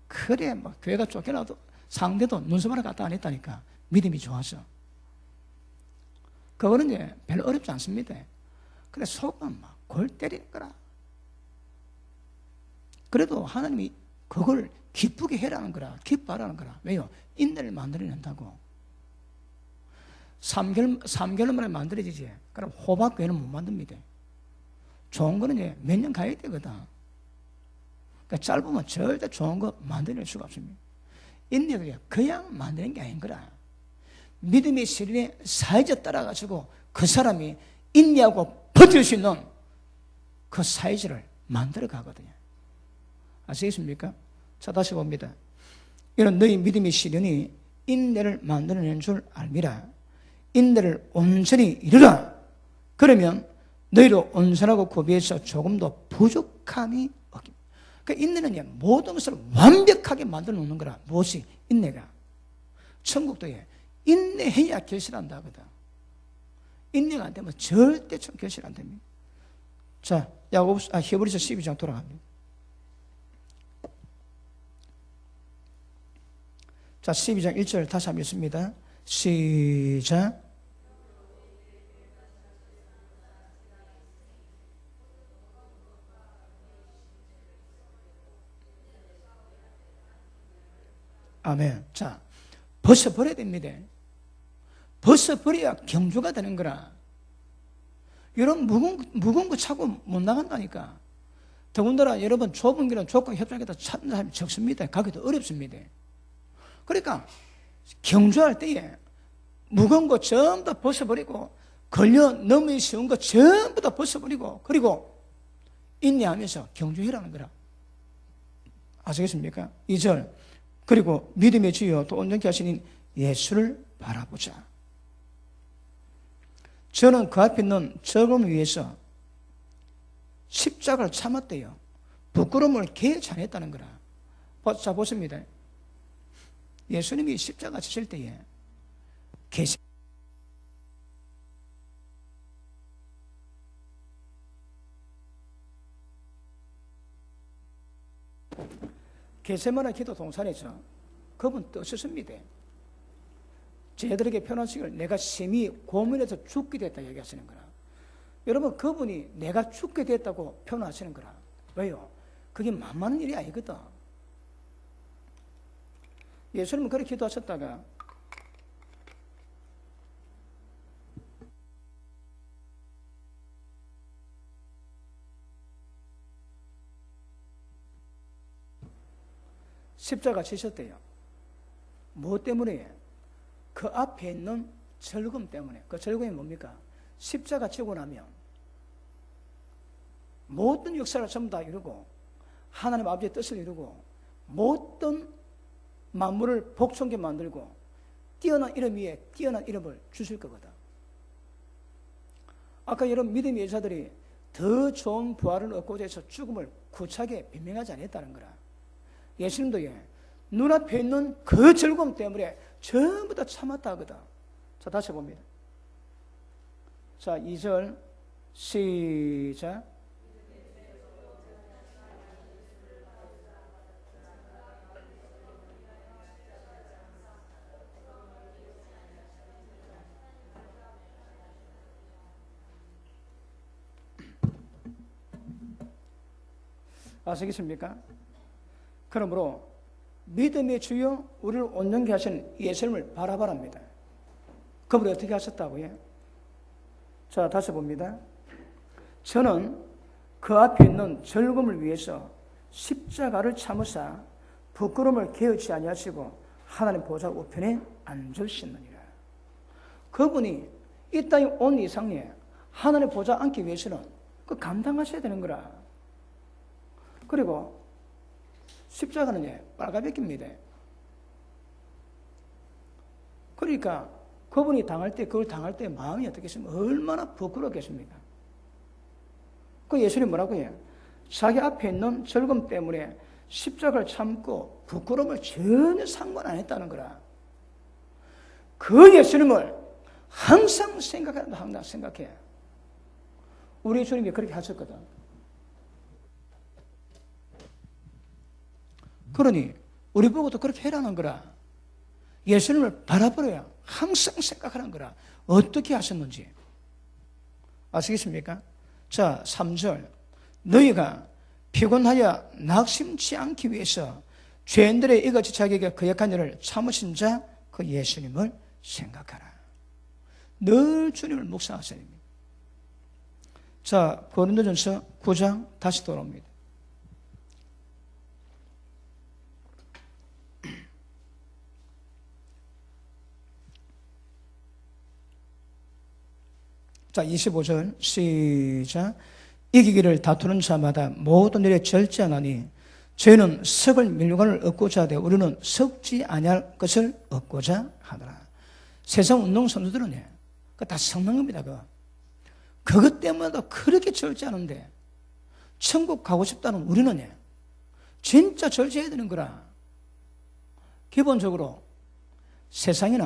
A: 그래, 뭐 교회가 쫓겨나도 상대도 눈썹 하나 갖다 안 했다니까 믿음이 좋아서. 그거는 이제 별로 어렵지 않습니다. 근데 속은 막 골 때리는 거라. 그래도 하나님이 그걸 기쁘게 해라는 거라, 기뻐하라는 거라. 왜요? 인내를 만들어낸다고. 3개월 만에 만들어지지. 그럼 호박교회는 못 만듭니다. 좋은 거는 이제 몇 년 가야 되거든. 그러니까 짧으면 절대 좋은 거 만들어낼 수가 없습니다. 인내도 그냥 만드는 게 아닌 거라. 믿음의 시련에 사이즈 따라가지고 그 사람이 인내하고 버틸 수 있는 그 사이즈를 만들어 가거든요. 아시겠습니까? 자, 다시 봅니다. 이는 너희 믿음의 시련이 인내를 만들어내는 줄 알미라. 인내를 온전히 이루라. 그러면 너희로 온전하고 고비에서 조금도 부족함이 없기. 그러니까 인내는 모든 것을 완벽하게 만들어 놓는 거라. 무엇이? 인내가. 천국도 인내해야 결실한다 하거든. 인내가 안 되면 절대 결실 안 됩니다. 자, 히브리서 12장 돌아갑니다. 자, 12장 1절 다시 한번 읽습니다. 시작. 아멘. 자, 벗어버려야 됩니다. 벗어버려야 경주가 되는 거라. 이런 무거운 거 차고 못 나간다니까. 더군다나 여러분 좁은 길은 좁고 협착에다 찾는 사람이 적습니다. 가기도 어렵습니다. 그러니까 경주할 때에 무거운 거 전부 다 벗어버리고 걸려 넘기 쉬운 거 전부 다 벗어버리고 그리고 인내하면서 경주하라는 거라. 아시겠습니까? 2절. 그리고 믿음의 주여 또 온전케 하시는 예수를 바라보자. 저는 그 앞에 있는 적음을 위해서 십자가를 참았대요. 부끄러움을 개의치 않았다는 거라. 자, 보십니다. 예수님이 십자가 지실 때에 게세마네 기도 동산에서 그분 떠셨습니다. 쟤들에게 표현하시길 내가 심히 고민해서 죽게 됐다 얘기하시는 거라. 여러분 그분이 내가 죽게 됐다고 표현하시는 거라. 왜요? 그게 만만한 일이 아니거든. 예수님은 그렇게 기도하셨다가 십자가 지셨대요. 무엇 때문에? 그 앞에 있는 절금 때문에. 그 절금이 뭡니까? 십자가 지고 나면 모든 역사를 전부 다 이루고 하나님 아버지의 뜻을 이루고 모든 만물을 복종케 만들고 뛰어난 이름 위에 뛰어난 이름을 주실 거거든. 아까 여러분 믿음의 여자들이 더 좋은 부활을 얻고자 해서 죽음을 구차하게 변명하지 않았다는 거라. 예수님도 눈앞에 있는 그 즐거움 때문에 전부 다 참았다 하거든. 자, 다시 봅니다. 자, 2절 시작. 아시겠습니까? 그러므로 믿음의 주여 우리를 온전케 하신 예수님을 바라바랍니다. 그분이 어떻게 하셨다고요? 자, 다시 봅니다. 저는 그 앞에 있는 즐거움을 위해서 십자가를 참으사 부끄러움을 개의치 아니하시고 하나님 보좌 우편에 앉으시느니라. 그분이 이 땅에 온 이상에 하나님 보좌 앉기 위해서는 그 감당하셔야 되는 거라. 그리고 십자가는 빨가벗깁니다. 그러니까 그분이 당할 때, 그걸 당할 때 마음이 어떻겠습니까? 얼마나 부끄럽겠습니까? 그 예수님 뭐라고 해요? 자기 앞에 있는 즐거움 때문에 십자가를 참고 부끄러움을 전혀 상관 안 했다는 거라. 그 예수님을 항상 생각한다, 항상 생각해. 우리 주님이 그렇게 하셨거든. 그러니 우리 보고도 그렇게 해라는 거라. 예수님을 바라보려야 항상 생각하는 거라. 어떻게 하셨는지 아시겠습니까? 자, 3절. 너희가 피곤하여 낙심치 않기 위해서 죄인들의 이같이 자기에게 그 약한 일을 참으신 자 그 예수님을 생각하라. 늘 주님을 묵상하셔야 됩니다. 자, 고린도전서 9장 다시 돌아옵니다. 자, 25절 시작. 이기기를 다투는 자마다 모든 일에 절제하나니 저희는 썩을 밀류관을 얻고자 하되 우리는 썩지 아니할 것을 얻고자 하더라. 세상 운동선수들은 그거 다 썩는 겁니다. 그것 때문에도 그렇게 절제하는데 천국 가고 싶다는 우리는 진짜 절제해야 되는 거라. 기본적으로 세상에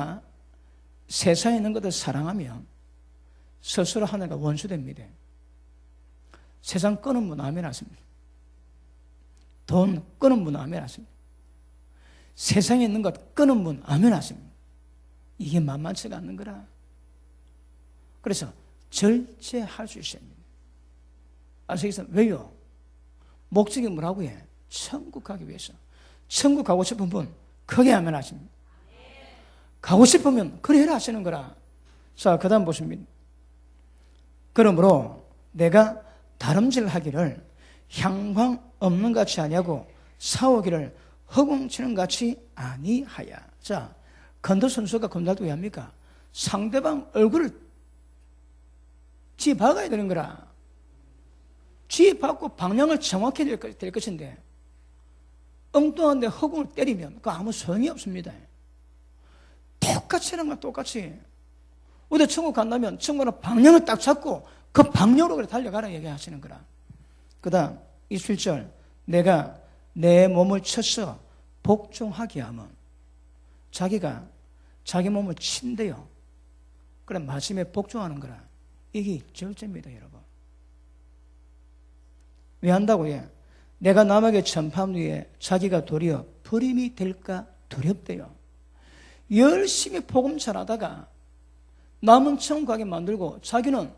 A: 있는 것을 사랑하면 스스로 하나님과 원수됩니다. 세상 끄는 문 아멘 하십니다. 돈 끄는 문 아멘 하십니다. 세상에 있는 것 끄는 문 아멘 하십니다. 이게 만만치가 않는 거라. 그래서 절제할 수 있어야 합니다. 아시겠어요? 왜요? 목적이 뭐라고 해? 천국 가기 위해서. 천국 가고 싶은 분 크게 아멘 하십니다. 가고 싶으면 그래 해라 하시는 거라. 자, 그 다음 보십니다. 그러므로 내가 다름질하기를 향방 없는 같이 아니하고 싸우기를 허공치는 같이 아니하여. 자, 건도 선수가 건달도 왜 합니까? 상대방 얼굴을 지박아야 되는 거라. 지박고 방향을 정확히 될 것인데 엉뚱한데 허공을 때리면 그거 아무 소용이 없습니다. 똑같이 하는 건 똑같이. 어디 천국 간다면 천국은 방향을 딱 잡고 그 방향으로 달려가라 얘기하시는 거라. 그 다음 27절 내가 내 몸을 쳐서 복종하게 하면 자기가 자기 몸을 친대요. 그래 마침에 복종하는 거라. 이게 절제입니다, 여러분. 왜 한다고 해? 내가 남에게 전파함 위에 자기가 도리어 버림이 될까 두렵대요. 열심히 복음 전하다가 남은 천국 가게 만들고 자기는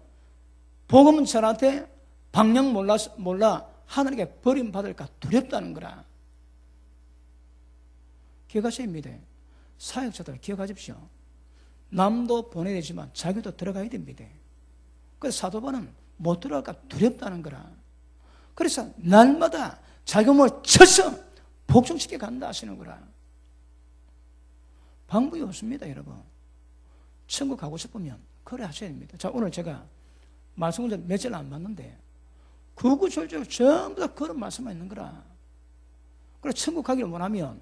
A: 복음은 전한테 방향 몰라 하나님께 버림받을까 두렵다는 거라. 기억하셔야 합니다. 사역자들 기억하십시오. 남도 보내야 되지만 자기도 들어가야 됩니다. 그래서 사도바는 못 들어갈까 두렵다는 거라. 그래서 날마다 자기 몸을 쳐서 복종시켜 간다 하시는 거라. 방법이 없습니다, 여러분. 천국 가고 싶으면 그래 하셔야 됩니다. 자, 오늘 제가 말씀을 몇 절 안 봤는데 구구절절 전부 다 그런 말씀만 있는 거라. 그래 천국 가기를 원하면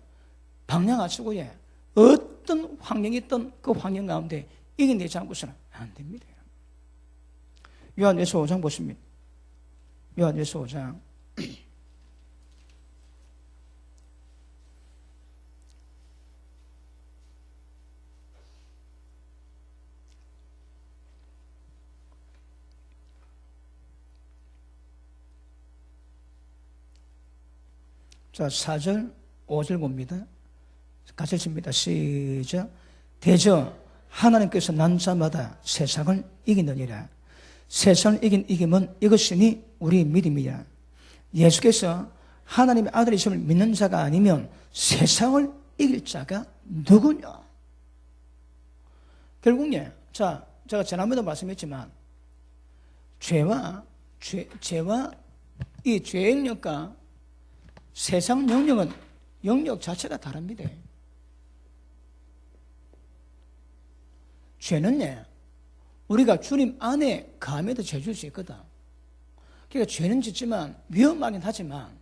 A: 방향 하시고 어떤 환경이 있던 그 환경 가운데 이겨내지 않고서는 안 됩니다. 요한일서 5장 보십니다. 요한일서 5장 자, 4절, 5절 봅니다. 같이 읽습니다. 시작. 대저 하나님께서 난 자마다 세상을 이기느니라. 세상을 이긴 이김은 이것이니 우리 믿음이야. 예수께서 하나님의 아들이심을 믿는 자가 아니면 세상을 이길 자가 누구냐? 결국 자, 제가 지난번에도 말씀했지만 죄와 이 죄의 영역과 세상 영역은 영역 자체가 다릅니다. 죄는 우리가 주님 안에 감해도 죄질 수 있거든. 그러니까 죄는 짓지만 위험하긴 하지만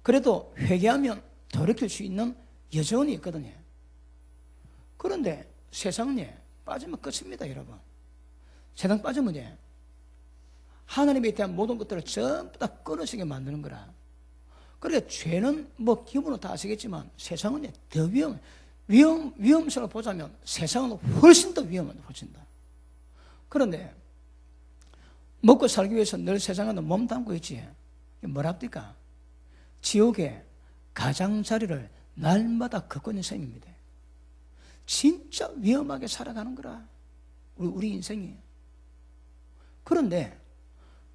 A: 그래도 회개하면 돌이킬 수 있는 여정이 있거든요. 그런데 세상은 빠지면 끝입니다, 여러분. 세상 빠지면 하나님에 대한 모든 것들을 전부 다 끊어지게 만드는 거라. 그러니까 죄는 뭐 기본은 다 아시겠지만 세상은 더 위험성을 보자면 세상은 훨씬 더 위험합니다. 훨씬 더. 그런데 먹고 살기 위해서 늘 세상에 몸 담고 있지. 뭐랍니까? 지옥의 가장자리를 날마다 걷고 있는 셈입니다. 진짜 위험하게 살아가는 거라. 우리 인생이. 그런데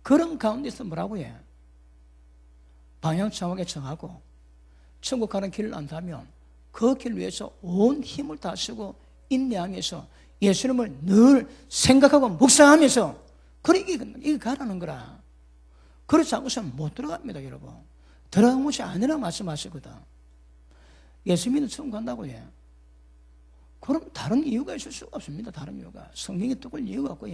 A: 그런 가운데서 뭐라고 해? 방향 정확하게 정하고 천국 가는 길을 안다면 그 길 위해서 온 힘을 다 쓰고 인내하면서 예수님을 늘 생각하고 묵상하면서 그래 이게 가라는 거라. 그렇지 않고서는 못 들어갑니다, 여러분. 들어간 것이 아니라 말씀하시거든. 예수 믿는 천국 간다고 해. 그럼 다른 이유가 있을 수가 없습니다. 다른 이유가. 성경이 뚜꿀 이유가 없고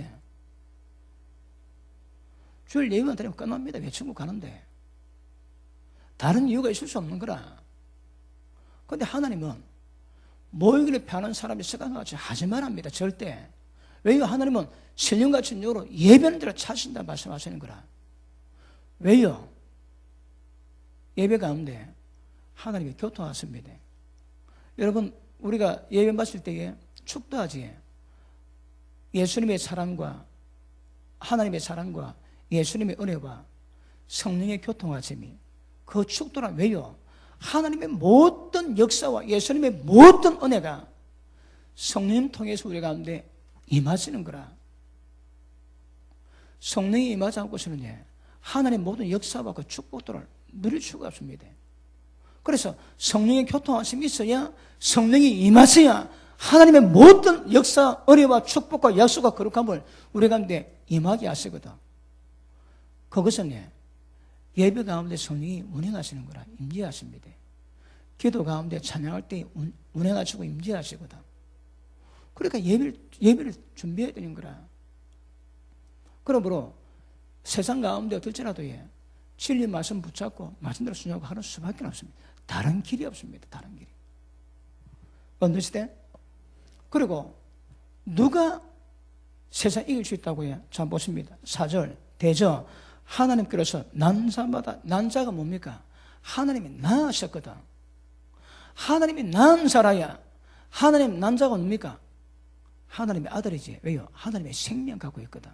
A: 주일 예배만 드리면 끝납니다. 왜 천국 가는데. 다른 이유가 있을 수 없는 거라. 그런데 하나님은 모이기를 피하는 사람이 습관같이 하지 말합니다. 절대. 왜요? 하나님은 신령같은 이유로 예배는 대로 찾으신다 말씀하시는 거라. 왜요? 예배 가운데 하나님이 교통하십니다. 여러분, 우리가 예배 마칠 때에 축도하지. 예수님의 사랑과 하나님의 사랑과 예수님의 은혜와 성령의 교통하심이 그 축도란 왜요? 하나님의 모든 역사와 예수님의 모든 은혜가 성령 통해서 우리 가운데 임하시는 거라. 성령이 임하지 않고서는 하나님의 모든 역사와 그 축복들을 누릴 수가 없습니다. 그래서 성령의 교통하심이 있어야, 성령이 임하셔야 하나님의 모든 역사, 은혜와 축복과 약속과 거룩함을 우리 가운데 임하게 하시거든. 그것은 예배 가운데 성령이 운행하시는 거라. 임재하십니다. 기도 가운데 찬양할 때 운행하시고 임재하시거든. 그러니까 예배를 준비해야 되는 거라. 그러므로 세상 가운데 어떨지라도 진리 말씀 붙잡고 말씀대로 순종하고 하는 수밖에 없습니다. 다른 길이 없습니다. 다른 길이. 언더스탠드? 그리고 누가 세상 이길 수 있다고 해요? 자, 보십니다. 4절. 대저 하나님께로서 난자마다, 난자가 뭡니까? 하나님이 낳으셨거든. 하나님이 낳은 자라야 하나님 난자가 뭡니까? 하나님의 아들이지. 왜요? 하나님의 생명 갖고 있거든.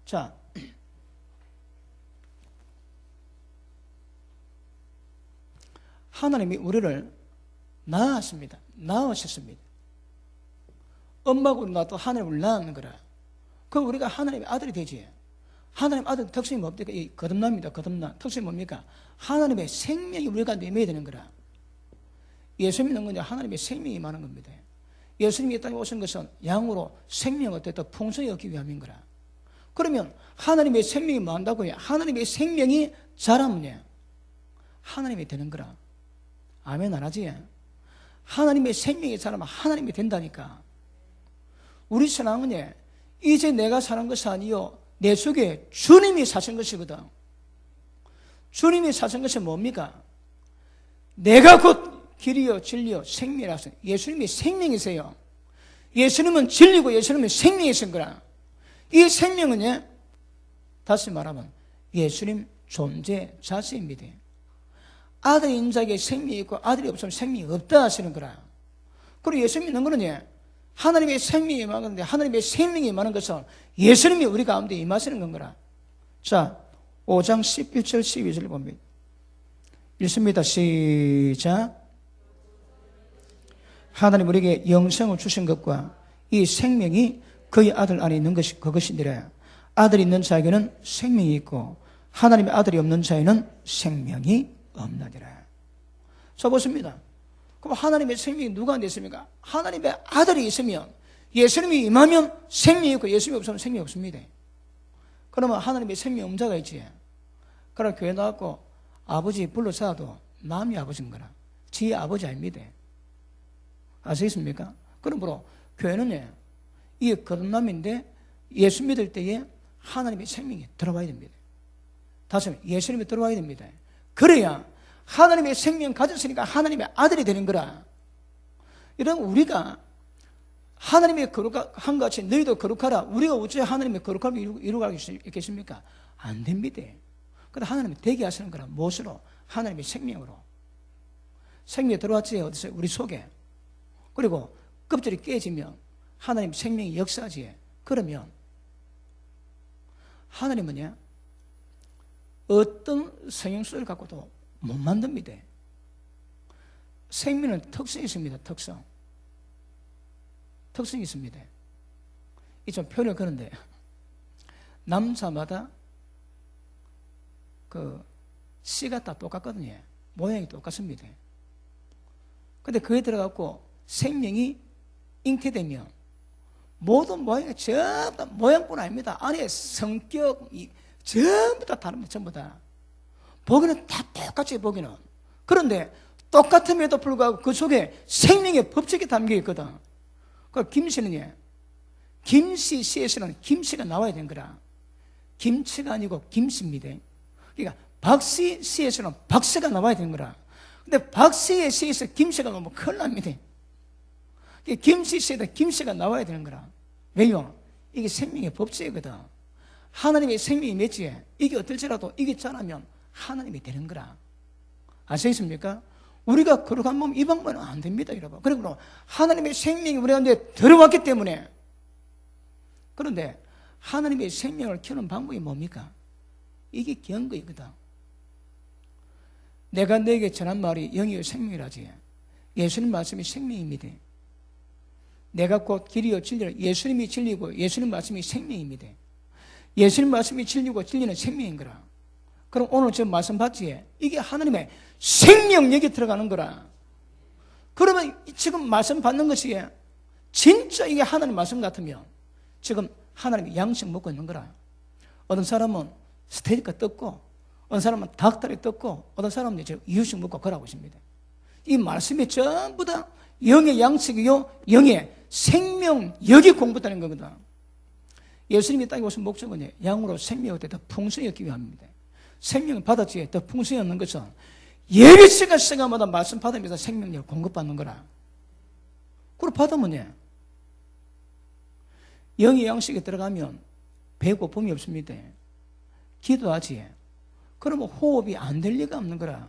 A: 자, 하나님이 우리를 낳았습니다. 낳으셨습니다. 엄마가 우리 낳아도 하나님을 낳는 거라. 그럼 우리가 하나님의 아들이 되지. 하나님 아들 특성이 뭡니까? 이 거듭납니다. 거듭나. 특성이 뭡니까? 하나님의 생명이 우리가 내매야 되는 거라. 예수 믿는 건 하나님의 생명이 많은 겁니다. 예수님이 이 땅에 오신 것은 양으로 생명을 더 풍성히 얻기 위함인 거라. 그러면 하나님의 생명이 많다고 해요. 하나님의 생명이 자라면 하나님이 되는 거라. 아멘 안 하지? 하나님의 생명이 자라면 하나님이 된다니까. 우리 신앙은 이제 내가 사는 것이 아니요, 내 속에 주님이 사신 것이거든. 주님이 사신 것이 뭡니까? 내가 곧 길이요 진리요 생명이라서 예수님이 생명이세요. 예수님은 진리고 예수님은 생명이신 거라. 이 생명은 다시 말하면 예수님 존재 자체입니다. 아들인 자에게 생명이 있고 아들이 없으면 생명이 없다 하시는 거라. 그리고 예수 믿는 거는 하나님의 생명이 많은데 하나님의 생명이 많은 것은 예수님이 우리 가운데 임하시는 건 거라. 자, 5장 11절 12절 봅니다. 읽습니다. 시작. 하나님 우리에게 영생을 주신 것과 이 생명이 그의 아들 안에 있는 것이 그것이니라. 아들이 있는 자에게는 생명이 있고 하나님의 아들이 없는 자에는 생명이 없느니라. 자, 보십니다. 그럼 하나님의 생명이 누가 있습니까? 하나님의 아들이 있으면, 예수님이 임하면 생명이 있고 예수님이 없으면 생명이 없습니다. 그러면 하나님의 생명 없는 자가 있지. 그러나 교회 나왔고 아버지 불러서도 마음이 아버지인 거라. 지의 아버지 아닙니다. 아시겠습니까? 그러므로 교회는 이 거듭남인데 예수 믿을 때에 하나님의 생명이 들어와야 됩니다. 다시 말해 예수님이 들어와야 됩니다. 그래야 하나님의 생명 가졌으니까 하나님의 아들이 되는 거라. 이런 우리가 하나님의 거룩한 것 같이 너희도 거룩하라. 우리가 어째 하나님의 거룩함을 이루어갈 수 있겠습니까? 안 됩니다. 그런데 하나님이 되게 하시는 거라. 무엇으로? 하나님의 생명으로. 생명이 들어왔지 어디서? 우리 속에. 그리고 껍질이 깨지면 하나님 생명이 역사지. 그러면 하나님은 어떤 성형수를 갖고도 못 만듭니다. 생명은 특성이 있습니다. 특성이 있습니다. 이 좀 표현을 그런데 남자마다 그 씨가 다 똑같거든요. 모양이 똑같습니다. 근데 그에 들어가고 생명이 잉태되면 모든 모양이 전부 다 모양뿐 아닙니다. 안에 성격이 전부 다 다릅니다. 전부 다. 보기는 다 똑같이 보기는. 그런데 똑같음에도 불구하고 그 속에 생명의 법칙이 담겨 있거든. 그 김씨는 김씨 씨에서는 김씨가 나와야 되는 거라. 김치가 아니고 김씨입니다. 그러니까 박씨 씨에서는 박씨가 나와야 되는 거라. 근데 박씨의 씨에서 김씨가 나오면 큰일 납니다. 김씨 씨에다 김씨가 나와야 되는 거라. 왜요? 이게 생명의 법칙이거든. 하나님의 생명이 맺지, 이게 어떨지라도 이게 자라면 하나님이 되는 거라. 아시겠습니까? 우리가 거룩한 몸 이 방법은 안 됩니다, 여러분. 그러므로 하나님의 생명이 우리 가운데 들어왔기 때문에. 그런데 하나님의 생명을 키우는 방법이 뭡니까? 이게 경거이거든. 내가 너에게 전한 말이 영이요 생명이라지. 예수님 말씀이 생명입니다. 내가 곧 길이요 진리요. 예수님이 진리고 예수님 말씀이 생명입니다. 예수님 말씀이 진리고 진리는 생명인 거라. 그럼 오늘 저 말씀 봤지? 이게 하나님의 생명력이 들어가는 거라. 그러면 지금 말씀 받는 것이 진짜 이게 하나님 말씀 같으면 지금 하나님이 양식 먹고 있는 거라. 어떤 사람은 스테이크가 떴고, 어떤 사람은 닭다리 떴고, 어떤 사람은 이제 이유식 먹고 그러고 있습니다. 이 말씀이 전부 다 영의 양식이요, 영의 생명력이 공부되는 거거든. 예수님이 땅에 오신 목적은 양으로 생명을 더 풍성히 얻기 위함입니다. 생명을 받았지 더 풍성히 얻는 것은 예비 시간마다 말씀 받으면서 생명력을 공급받는 거라. 그걸 받으면 영의 양식에 들어가면 배고픔이 없습니다. 기도하지. 그러면 호흡이 안 될 리가 없는 거라.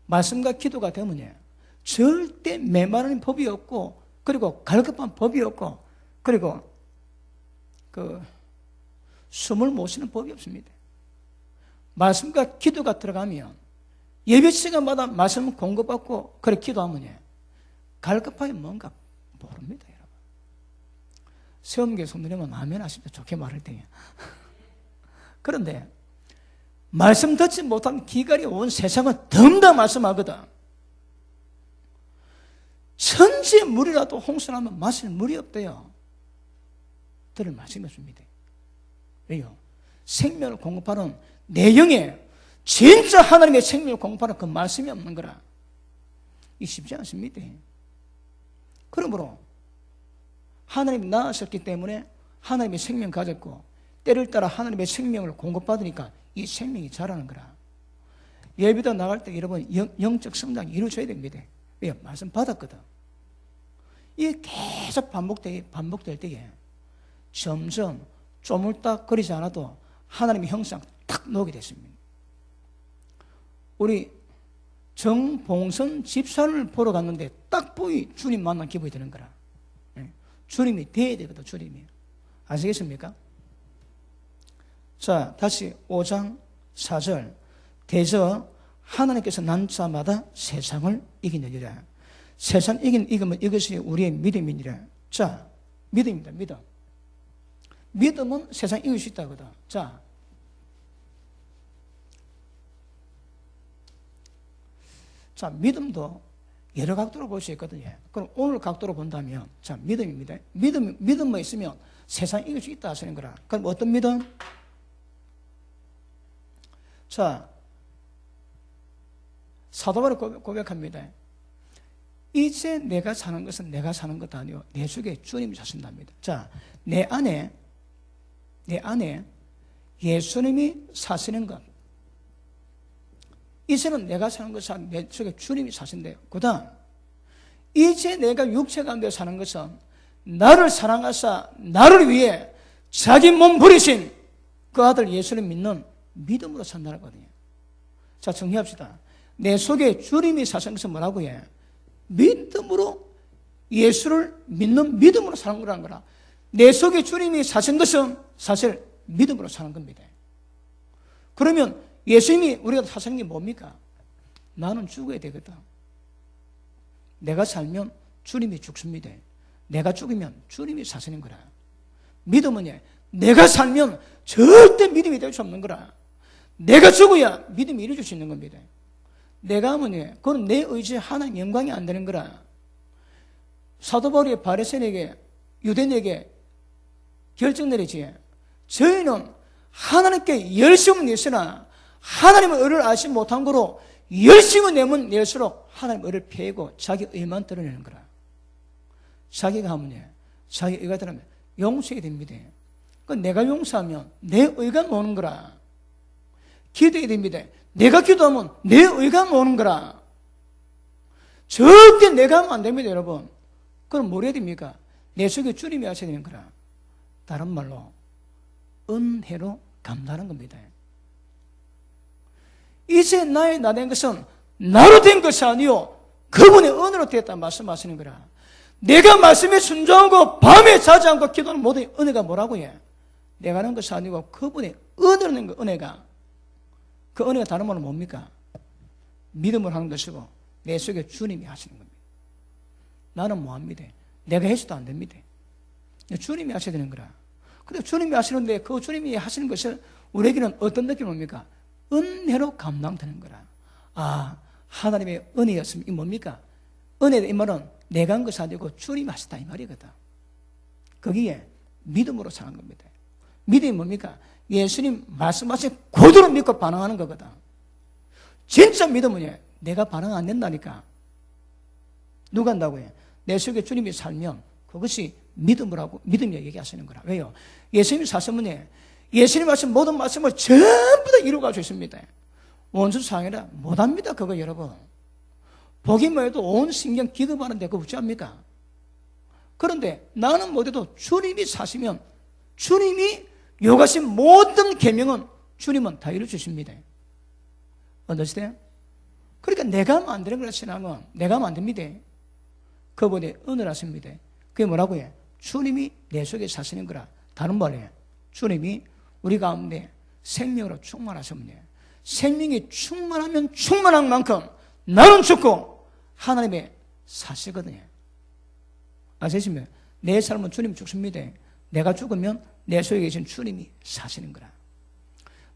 A: 말씀과 기도가 되면 절대 메마르는 법이 없고, 그리고 갈급한 법이 없고, 그리고 숨을 못 쉬는 법이 없습니다. 말씀과 기도가 들어가면 예배 시간마다 말씀 공급받고 그래 기도하면 갈급하게 뭔가 모릅니다, 여러분. 세움교회 성도님은 아멘 하십니다. 좋게 말할 때에. 그런데 말씀 듣지 못한 기갈이 온 세상은 덤다 말씀하거든. 천지의 물이라도 홍수나면 마실 물이 없대요. 들을 말씀이 없습니다. 왜요? 생명을 공급하는 내용에 진짜 하나님의 생명을 공급하는 그 말씀이 없는 거라. 이 쉽지 않습니다. 그러므로 하나님이 낳으셨기 때문에 하나님의 생명 가졌고, 때를 따라 하나님의 생명을 공급받으니까 이 생명이 자라는 거라. 예배도 나갈 때 여러분 영적 성장이 이루어져야 됩니다. 왜요? 말씀 받았거든. 이게 계속 반복될 때에 점점 쪼물딱 거리지 않아도 하나님의 형상 탁 나오게 됐습니다. 우리 정봉선 집사를 보러 갔는데 딱 보이 주님 만난 기분이 드는 거라. 주님이 돼야 되거든, 주님이. 아시겠습니까? 자, 다시 5장 4절. 대저 하나님께서 난 자마다 세상을 이기느니라. 세상 이기면 이것이 우리의 믿음이니라. 자, 믿음입니다, 믿음. 믿음은 세상 이길 수 있다거든. 자, 믿음도 여러 각도로 볼 수 있거든요. 그럼 오늘 각도로 본다면, 자, 믿음입니다. 믿음만 있으면 세상 이길 수 있다 하시는 거라. 그럼 어떤 믿음? 자, 사도 바울이 고백합니다. 이제 내가 사는 것은 내가 사는 것도 아니요 내 속에 주님이 사신답니다. 자, 내 안에 예수님이 사시는 것. 이제는 내가 사는 것이 아니라 내 속에 주님이 사신대요. 그 다음, 이제 내가 육체 가운데 사는 것은 나를 사랑하사 나를 위해 자기 몸 버리신 그 아들 예수를 믿는 믿음으로 산다는 거거든요. 자, 정리합시다. 내 속에 주님이 사신 것은 뭐라고 해? 믿음으로, 예수를 믿는 믿음으로 사는 거라는 거라. 내 속에 주님이 사신 것은 사실 믿음으로 사는 겁니다. 그러면 예수님이 우리가 사신 게 뭡니까? 나는 죽어야 되거든. 내가 살면 주님이 죽습니다. 내가 죽으면 주님이 사시는 거라. 믿음은 내가 살면 절대 믿음이 될 수 없는 거라. 내가 죽어야 믿음이 이루어질 수 있는 겁니다. 내가 하면 그건 내 의지에 하나님 영광이 안 되는 거라. 사도 바울이 바리새인에게, 유대인에게 결정 내리지. 저희는 하나님께 열심을 내시나 하나님의 의를 알지 못한 거로 열심을 내면 낼수록 하나님의 의를 피하고 자기 의만 드러내는 거라. 자기가 하면 자기 의가 들어가면 용서해야 됩니다. 내가 용서하면 내 의가 노는 거라. 기도해야 됩니다. 내가 기도하면 내 의가 오는 거라. 절대 내가 하면 안 됩니다, 여러분. 그럼 뭘 해야 됩니까? 내 속에 주님이 하셔야 되는 거라. 다른 말로 은혜로 감당하는 겁니다. 이제 나의 나 된 것은 나로 된 것이 아니요 그분의 은혜로 되었다 말씀하시는 거라. 내가 말씀에 순종하고 밤에 자지 않고 기도하는 모든 은혜가 뭐라고 해? 내가 하는 것이 아니고 그분의 은혜라는 거, 은혜가. 그 은혜가 다른 말은 뭡니까? 믿음을 하는 것이고 내 속에 주님이 하시는 겁니다. 나는 뭐합니다? 내가 해서도 안 됩니다. 주님이 하셔야 되는 거라. 근데 주님이 하시는데 그 주님이 하시는 것을 우리에게는 어떤 느낌이 옵니까? 은혜로 감당되는 거라. 아, 하나님의 은혜였으면 이 뭡니까? 은혜의 이 말은 내가 한 것이 아니고 주님이 하셨다 이 말이거든. 거기에 믿음으로 사는 겁니다. 믿음이 뭡니까? 예수님 말씀하신 그대로 믿고 반응하는 거거든. 진짜 믿음은 내가 반응 안 된다니까. 누가 한다고 해? 내 속에 주님이 살면 그것이 믿음이라고, 믿음이라고 얘기하시는 거라. 왜요? 예수님이 사시면 예수님이 하신 모든 말씀을 전부 다 이루어가지고 있습니다. 원수상이라 못합니다, 그거 여러분. 보기만 해도 온 신경 기도하는데 그거 어찌합니까? 그런데 나는 못해도 주님이 사시면 주님이 요구하신 모든 계명은 주님은 다 이루어주십니다. 어떠세요? 그러니까 내가 하면 안 되는 거라 신앙은 내가 하면 안 됩니다. 그분이 은혜를 하십니다. 그게 뭐라고 해? 주님이 내 속에 사시는 거라. 다른 말로 주님이 우리 가운데 생명으로 충만하십니다. 생명이 충만하면 충만한 만큼 나는 죽고 하나님의 사시거든요. 아시겠습니까? 내 삶은 주님 죽습니다. 내가 죽으면 내 속에 계신 주님이 사시는 거라.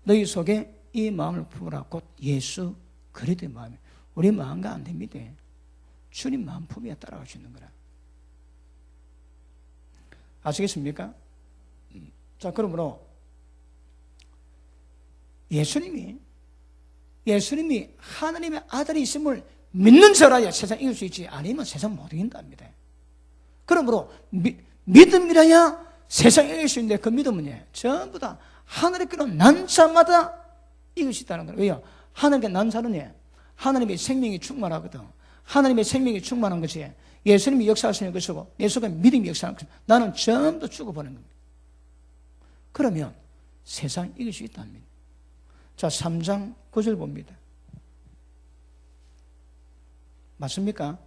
A: 너희 속에 이 마음을 품으라. 곧 예수 그리스도의 마음이. 우리 마음과 안 됩니다. 주님 마음 품에 따라갈 수 있는 거라. 아시겠습니까? 자, 그러므로 예수님이 하나님의 아들이 있음을 믿는 자라야 세상 이길 수 있지, 아니면 세상 못 이긴답니다. 그러므로 믿음이라야 세상 이길 수 있는데 그 믿음은 전부 다 하나님께로 난 자마다 이길 수 있다는 거예요. 왜요? 하나님께 난 자는 하나님의 생명이 충만하거든. 하나님의 생명이 충만한 것이 예수님이 역사하시는 것이고 내 속에 믿음이 역사하는 것이고 나는 전부 죽어버리는 겁니다. 그러면 세상 이길 수 있답니다. 자, 3장 9절 봅니다. 맞습니까?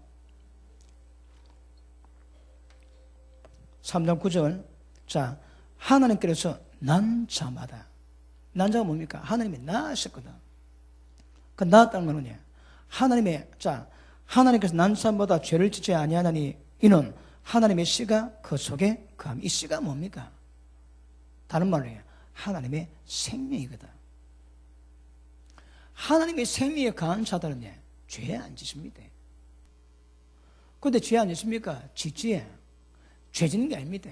A: 3장 9절. 자, 하나님께서 난 자마다. 난 자가 뭡니까? 하나님이 낳으셨거든. 그 낳았다는 것은 하나님께서 난 자마다 죄를 짓지 아니하나니 이는 하나님의 씨가 그 속에 거함. 이 씨가 뭡니까? 다른 말로 하나님의 생명이거든. 하나님의 생명에 거한 자들은 죄 안 짓습니다. 그런데 죄 안 짓습니까? 짓지. 죄 짓는 게 아닙니다.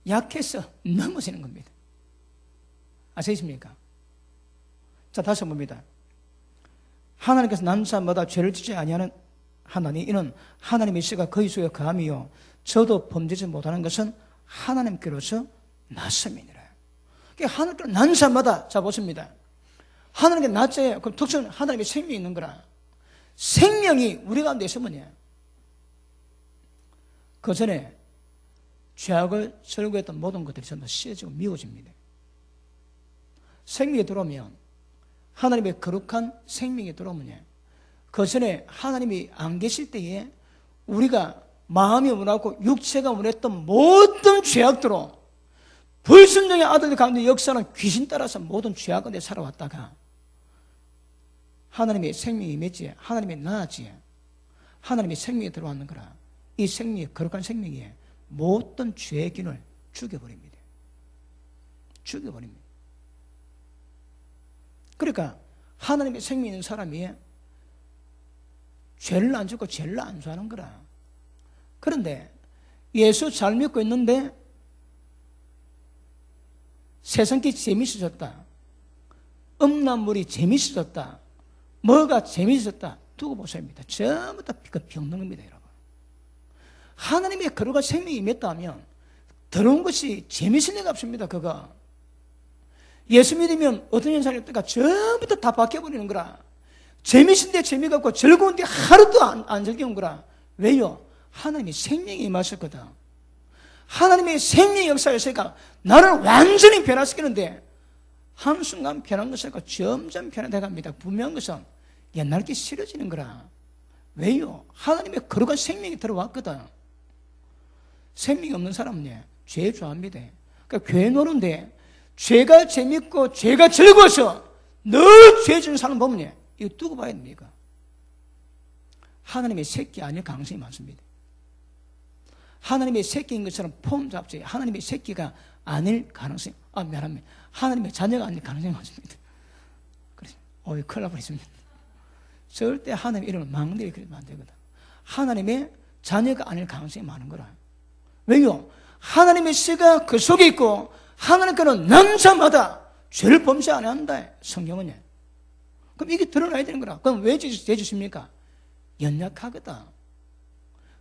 A: 약해서 넘어지는 겁니다. 아시겠습니까? 자, 다시 봅니다. 하나님께서 난 자마다 죄를 짓지 아니하는 하나니 이는 하나님의 씨가 그의 속에 거함이요 저도 범죄지 못하는 것은 하나님께로서 났음이니라. 그러니까 하나님께로 난 자마다, 자 보십니다. 하나님께 낳자에 그럼 특징은 하나님의 생명이 있는 거라. 생명이 우리 가운데 있으면 그 전에 죄악을 설교했던 모든 것들이 전부 씌어지고 미워집니다. 생명이 들어오면 하나님의 거룩한 생명이 들어오면 그 전에 하나님이 안 계실 때에 우리가 마음이 원하고 육체가 원했던 모든 죄악들로 불순종의 아들들 가운데 역사는 귀신 따라서 모든 죄악 가운데 살아왔다가 하나님의 생명이 맺지, 하나님의 나아지, 하나님의 생명이 들어왔는 거라. 이 생명이 거룩한 생명이 모든 죄의 균을 죽여버립니다. 죽여버립니다. 그러니까 하나님의 생명이 있는 사람이 죄를 안 짓고 죄를 안 좋아하는 거라. 그런데 예수 잘 믿고 있는데 세상이 재밌어졌다. 음란물이 재밌어졌다. 뭐가 재밌어졌다. 두고 보십니다. 전부 다 병든 겁니다, 여러분. 하나님의 거룩한 생명이 임했다 하면 더러운 것이 재밌을 리가 없습니다, 그거. 예수 믿으면 어떤 현상이 없다가 전부 다 바뀌어버리는 거라. 재미있는데 재미가 없고 즐거운데 하루도 안 즐거운 거라. 왜요? 하나님이 생명이 임하셨거든. 하나님의 생명의 역사가 있으니까 나를 완전히 변화시키는데 한순간 변한 것이 아니고 점점 변화되어 갑니다. 분명한 것은 옛날 게 싫어지는 거라. 왜요? 하나님의 거룩한 생명이 들어왔거든. 생명이 없는 사람은 죄 좋아합니다. 그러니까 교회 노는데 죄가 재밌고 죄가 즐거워서 늘 죄 지는 사람 보면 이거 두고 봐야 됩니까? 하나님의 새끼 아닐 가능성이 많습니다. 하나님의 새끼인 것처럼 폼 잡지 하나님의 새끼가 아닐 가능성이 미안합니다. 하나님의 자녀가 아닐 가능성이 많습니다. 그래서 큰일 나버렸습니다. 절대 하나님의 이름을 망대에 그리면 안 되거든. 하나님의 자녀가 아닐 가능성이 많은 거라. 왜요? 하나님의 씨가 그 속에 있고 하나님께는 남자마다 죄를 범죄 안 한다. 성경은요. 그럼 이게 드러나야 되는 거라. 그럼 왜 죄 주십니까? 연약하거든.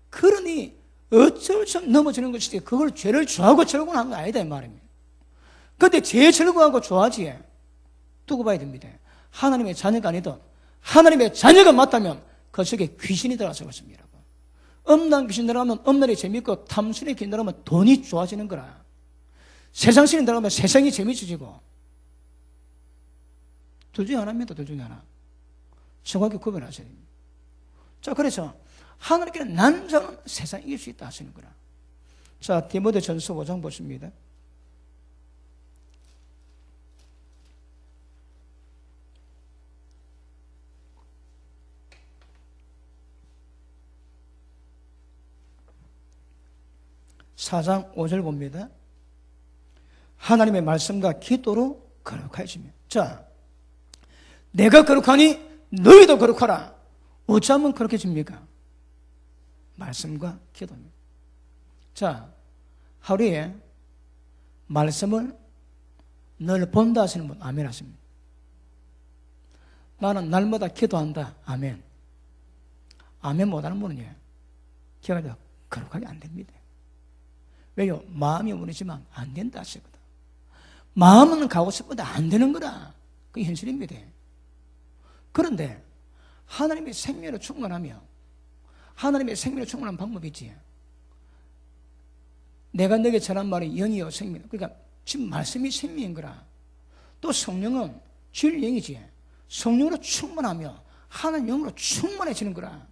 A: 그러니 어쩔 수 없이 넘어지는 것이지 그걸 죄를 좋아하고 즐거워하는 건 아니다 이 말입니다. 그런데 죄 즐거워하고 좋아하지 두고 봐야 됩니다. 하나님의 자녀가 아니든 하나님의 자녀가 맞다면 그 속에 귀신이 들어가서 그렇습니다. 음란 귀신 들어가면 음란이 재밌고 탐순의 귀신 들어가면 돈이 좋아지는 거라. 세상 신이 들어가면 세상이 재미지고 둘 중에 하나입니다. 둘 중에 하나. 정확히 구별하셔야 됩니다. 자, 그래서 하나님께는 남자는 세상 이길 수 있다 하시는 거라. 자, 디모데전서 5장 보십니다. (4장 5절) 봅니다. 하나님의 말씀과 기도로 거룩하시며. 자, 내가 거룩하니 너희도 거룩하라. 어쩌면 거룩해집니까? 말씀과 기도입니다. 자, 하루에 말씀을 늘 본다 하시는 분 아멘 하십니다. 나는 날마다 기도한다 아멘. 아멘 못하는 분은요 기도가 거룩하게 안 됩니다. 왜요? 마음이 원하지만 안 된다 하시거든. 마음은 가고 싶어도 안 되는 거라. 그게 현실입니다. 그런데 하나님의 생명으로 충만하며 하나님의 생명으로 충만한 방법이 있지. 내가 너에게 전한 말이 영이요 생명. 그러니까 지금 말씀이 생명인 거라. 또 성령은 주일 영이지. 성령으로 충만하며 하나님 영으로 충만해지는 거라.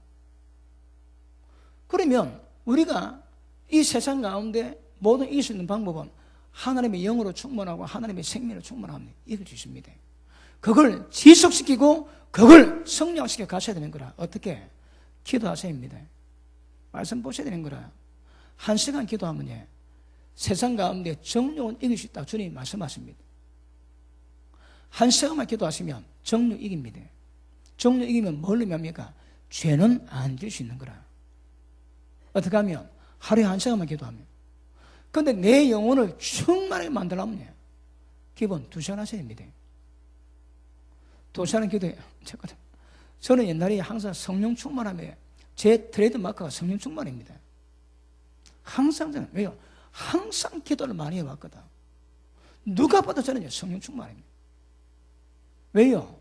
A: 그러면 우리가 이 세상 가운데 모든 이길 수 있는 방법은 하나님의 영으로 충만하고 하나님의 생명으로 충만하면 이길 수 있습니다. 그걸 지속시키고 그걸 성장시켜 가셔야 되는 거라. 어떻게? 기도하셔야 합니다. 말씀 보셔야 되는 거라. 1시간 기도하면 세상 가운데 정욕은 이길 수 있다고 주님이 말씀하십니다. 1시간만 기도하시면 정욕 이깁니다. 정욕 이기면 뭘 의미합니까? 죄는 안 질 수 있는 거라. 어떻게 하면? 하루에 1시간만 기도하면. 그런데 내 영혼을 충만하게 만들려면 기본 2시간 하셔야 됩니다. 2시간 기도해요. 저는 옛날에 항상 성령 충만하며 제 트레이드 마크가 성령 충만입니다. 항상 저는, 왜요? 항상 기도를 많이 해왔거든. 누가 봐도 저는 성령 충만입니다. 왜요?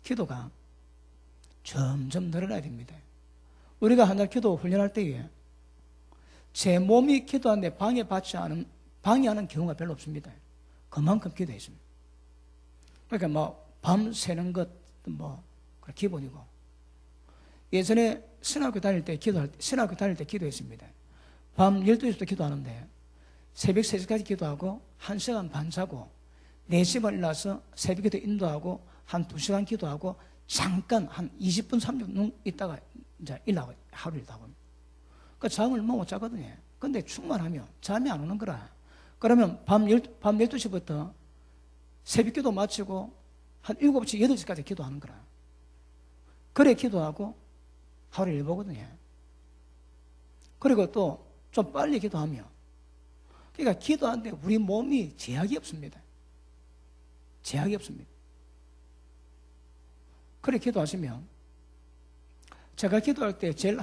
A: 기도가 점점 늘어나야 됩니다. 우리가 한 달 기도 훈련할 때에 제 몸이 기도하는데 방해하는 경우가 별로 없습니다. 그만큼 기도했습니다. 그러니까 밤 새는 것도 기본이고. 예전에 신학교 다닐 때 기도했습니다. 밤 12시부터 기도하는데 새벽 3시까지 기도하고 1시간 반 자고 4시 반 일어나서 새벽 기도 인도하고 한 2시간 기도하고 잠깐 한 20분 30분 있다가 이제 일하고 하루 일하고. 그러니까 잠을 못 자거든요. 근데 충만하면 잠이 안 오는 거라. 그러면 밤 12시부터 새벽 기도 마치고 한 7시, 8시까지 기도하는 거라. 그래 기도하고 하루 일 보거든요. 그리고 또 좀 빨리 기도하며. 그러니까 기도하는데 우리 몸이 제약이 없습니다. 제약이 없습니다. 그래 기도하시면 제가 기도할 때 제일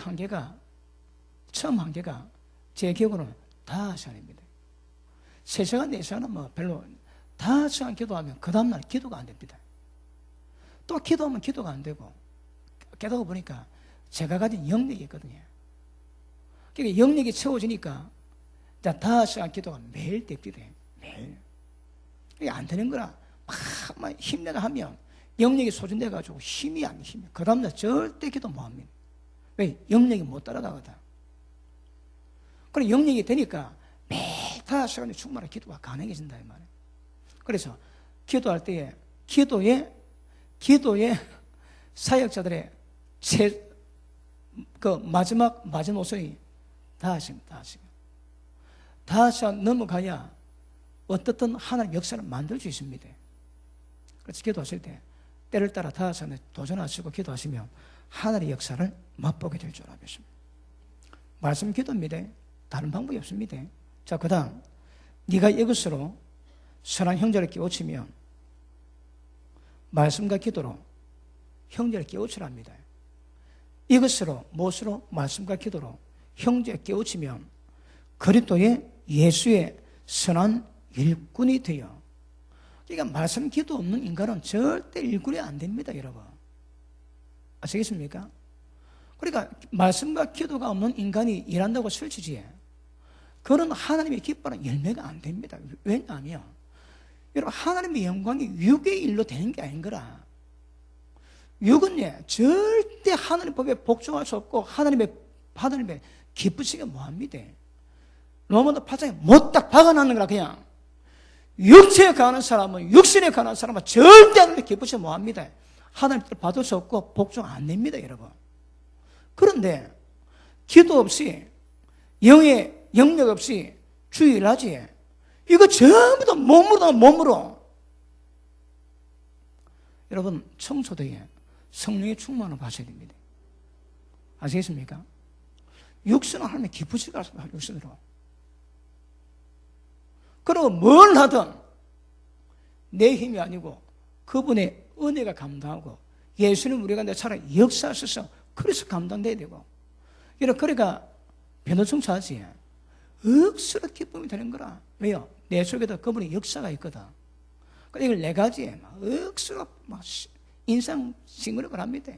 A: 처음 한계가 제 기억으로는 5시간입니다. 3시간, 4시간은 뭐 별로 5시간 기도하면 그 다음날 기도가 안 됩니다. 또 기도하면 기도가 안 되고 깨닫고 보니까 제가 가진 영역이 있거든요. 그러니까 영역이 채워지니까 5시간 기도가 매일 됩니다. 매일. 이게 안 되는 거라 막 힘내가 하면 영역이 소진돼가지고 힘이 안 힘이. 그 다음날 절대 기도 못 합니다. 왜? 영역이 못 따라가거든. 그럼 영역이 되니까 매일 5시간이 충분한 기도가 가능해진다 이 말이에요. 그래서 기도할 때에 기도의 사역자들의 마지막 마지노선이 5시간 넘어가야 어떻든 하나님 역사를 만들 수 있습니다. 그래서 기도하실 때 때를 따라 5시간에 도전하시고 기도하시면 하나님의 역사를 맛보게 될 줄 알았습니다. 말씀 기도입니다. 다른 방법이 없습니다. 자, 그 다음 네가 이것으로 선한 형제를 깨우치면 말씀과 기도로 형제를 깨우치랍니다. 이것으로 무엇으로? 말씀과 기도로 형제를 깨우치면 그리스도의 예수의 선한 일꾼이 되어. 그러니까 말씀 기도 없는 인간은 절대 일꾼이 안 됩니다, 여러분. 아시겠습니까? 그러니까 말씀과 기도가 없는 인간이 일한다고 설치지 그는 하나님의 기뻐하는 열매가 안 됩니다. 왜냐하면 여러분 하나님의 영광이 육의 일로 되는 게 아닌 거라. 육은 절대 하나님 법에 복종할 수 없고 하나님의 기쁘시게 뭐합니다. 로마서 8장에 못딱 박아놨는 거라. 그냥 육체에 관한 사람은 육신에 관한 사람은 절대 하나님의 기쁘시게 뭐합니다. 하나님 뜻을 받을 수 없고 복종 안 됩니다, 여러분. 그런데 기도 없이 영의 영역 없이 주일하지 이거 전부 다 몸으로 여러분 청소도에 성령의 충만을 받으셔야 됩니다. 아시겠습니까? 육신은 하나님의 기쁘시게 하십니다. 육신으로. 그리고 뭘 하든 내 힘이 아니고 그분의 은혜가 감당하고 예수님 우리가 내 차라리 역사하셔서 그래서 감당돼야 되고 그러니까 변호청사하지 억수로 기쁨이 되는 거라. 왜요? 내 속에도 그분의 역사가 있거든. 그러니까 이걸 4가지에 억수로 인상 싱그럽게 합니다.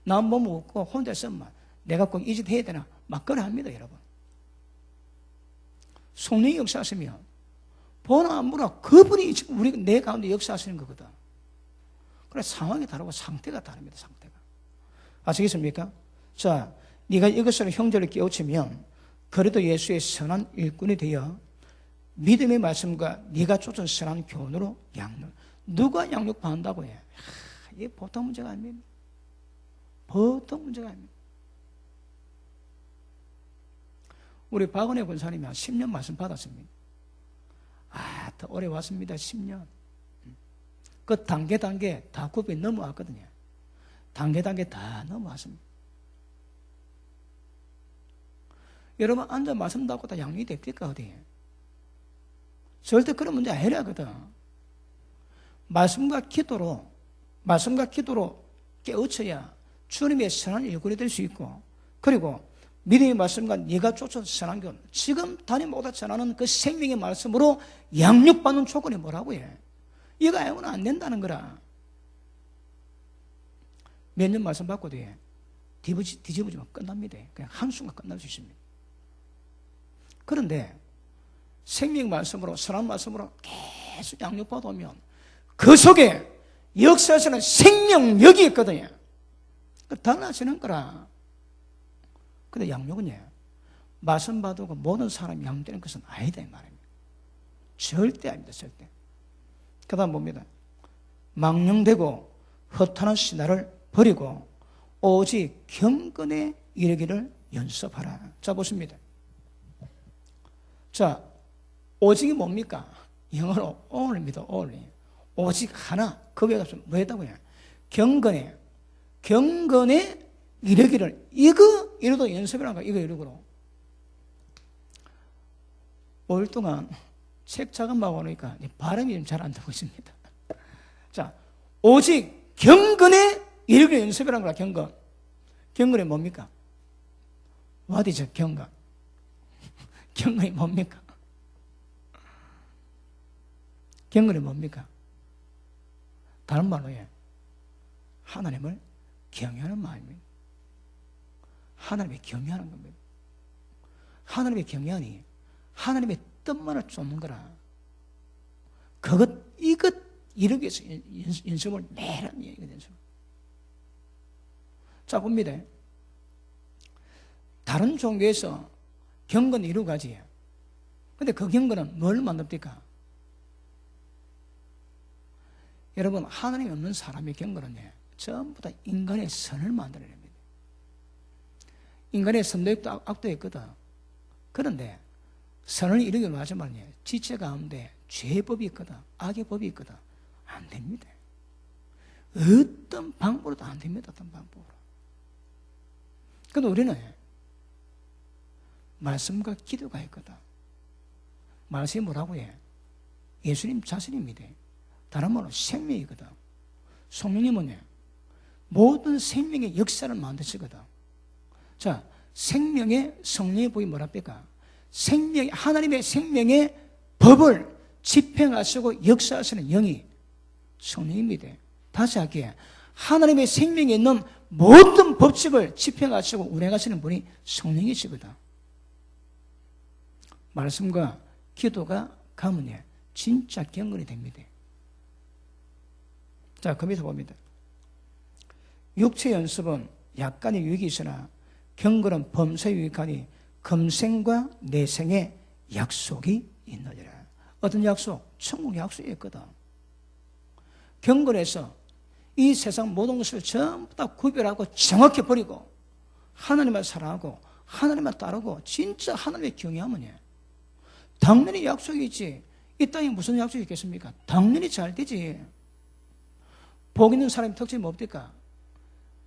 A: 남 몸 없고 혼자서 내가 꼭 이 짓 해야 되나 막 그래 합니다, 여러분. 성령이 역사하시면 보나 안 보나 그분이 지금 내 가운데 역사하시는 거거든. 그래 상황이 다르고 상태가 다릅니다, 상태가. 아시겠습니까? 자, 네가 이것으로 형제를 깨우치면 그래도 예수의 선한 일꾼이 되어 믿음의 말씀과 네가 쫓은 선한 교훈으로 양육. 누가 양육받는다고 해? 이게 보통 문제가 아닙니다. 보통 문제가 아닙니다. 우리 박은혜 권사님이 한 10년 말씀 받았습니다. 더 오래 왔습니다. 10년. 그 단계 다 굽이 넘어왔거든요. 단계 다 넘어왔습니다. 여러분 앉아 말씀 듣고 다 양육이 됩니까? 어디? 절대 그런 문제 아니라거든. 말씀과 기도로 깨우쳐야 주님의 선한 일꾼이 될 수 있고, 그리고 믿음의 말씀과 네가 쫓은 선한 교훈, 지금 단임 모두 전하는 그 생명의 말씀으로 양육받는 조건이 뭐라고 해? 이거 아니면 안 된다는 거라. 몇 년 말씀 받고도 뒤집어지면 끝납니다. 그냥 한순간 끝날 수 있습니다. 그런데 생명 말씀으로 선한 말씀으로 계속 양육받아 오면 그 속에 역사에서는 생명력이 있거든요. 달라지는 거라. 근데 양육은 말씀 받고 모든 사람이 양육되는 것은 아니다 이 말입니다. 절대 아닙니다. 절대. 그 다음 봅니다. 망령되고 허탄한 신화를 버리고 오직 경건에 이르기를 연습하라. 자 보십니다. 자, 오직이 뭡니까? 영어로 only입니다. only. 오직 하나. 그 외에 없으면 뭐 했다고 해요? 경건에 이르기를. 이러도 연습이라는 거야. 이거 이러고로. 5일 동안 책 작업하고 오니까 발음이 좀 잘 안 되고 있습니다. 자, 오직 경건에 이르기를 연습이라는 거야. 경건이 뭡니까? What is 경건? 경건이 뭡니까? 경건이 뭡니까? 다른 말로 하나님을 경외하는 마음입니다. 하나님의 경외하는 겁니다. 하나님의 경외하니 하나님의 뜻만을 쫓는 거라. 이것 이루기 위해서 연습을 매일 하는 얘기거든요. 자, 봅니다. 다른 종교에서 경건을 이루가지. 근데 그 경건은 뭘 만듭니까? 여러분, 하나님이 없는 사람의 경건은 전부 다 인간의 선을 만들어냅니다. 인간의 선도 있고 악도 있거든. 그런데 선을 이루기 위해서만 지체 가운데 죄의 법이 있거든. 악의 법이 있거든. 안 됩니다. 어떤 방법으로도 안 됩니다. 어떤 방법으로. 근데 우리는 말씀과 기도가 있거든. 말씀이 뭐라고 해? 예수님 자신입니다. 다른 말로 생명이거든. 성령님은 모든 생명의 역사를 만드시거든. 자, 생명의 성령의 법이 뭐랍니까? 하나님의 생명의 법을 집행하시고 역사하시는 영이 성령입니다. 다시 할게요. 하나님의 생명에 있는 모든 법칙을 집행하시고 운행하시는 분이 성령이시거든. 말씀과 기도가 가면 진짜 경건이 됩니다. 자, 그 밑에 봅니다. 육체 연습은 약간의 유익이 있으나 경건은 범사에 유익하니 금생과 내생의 약속이 있느니라. 어떤 약속? 천국 약속이 있거든. 경건에서 이 세상 모든 것을 전부 다 구별하고 정확히 버리고 하나님만 사랑하고 하나님만 따르고 진짜 하나님의 경외하면 당연히 약속이 있지. 이 땅에 무슨 약속이 있겠습니까? 당연히 잘 되지. 복 있는 사람의 특징이 뭡니까?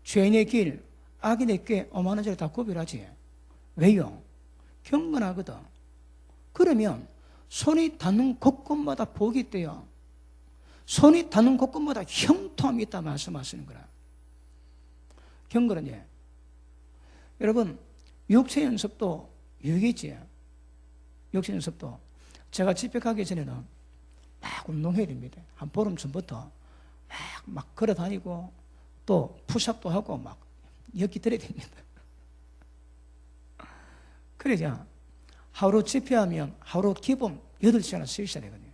A: 죄인의 길, 악인의 꾀, 오만한 자를 다 구별하지. 왜요? 경건하거든. 그러면 손이 닿는 곳곳마다 복이 있대요. 손이 닿는 곳곳마다 형통함이 있다 말씀하시는 거라. 경건은 여러분, 육체 연습도 유익이지. 육체 연습도 제가 집회하기 전에는 막 운동해야 됩니다. 한 보름 전부터 막 걸어 다니고 또 푸시업도 하고 막 엮기 들어야 됩니다. 그러자 하루 집회하면 하루 기본 8시간을 쉬셔야 되거든요.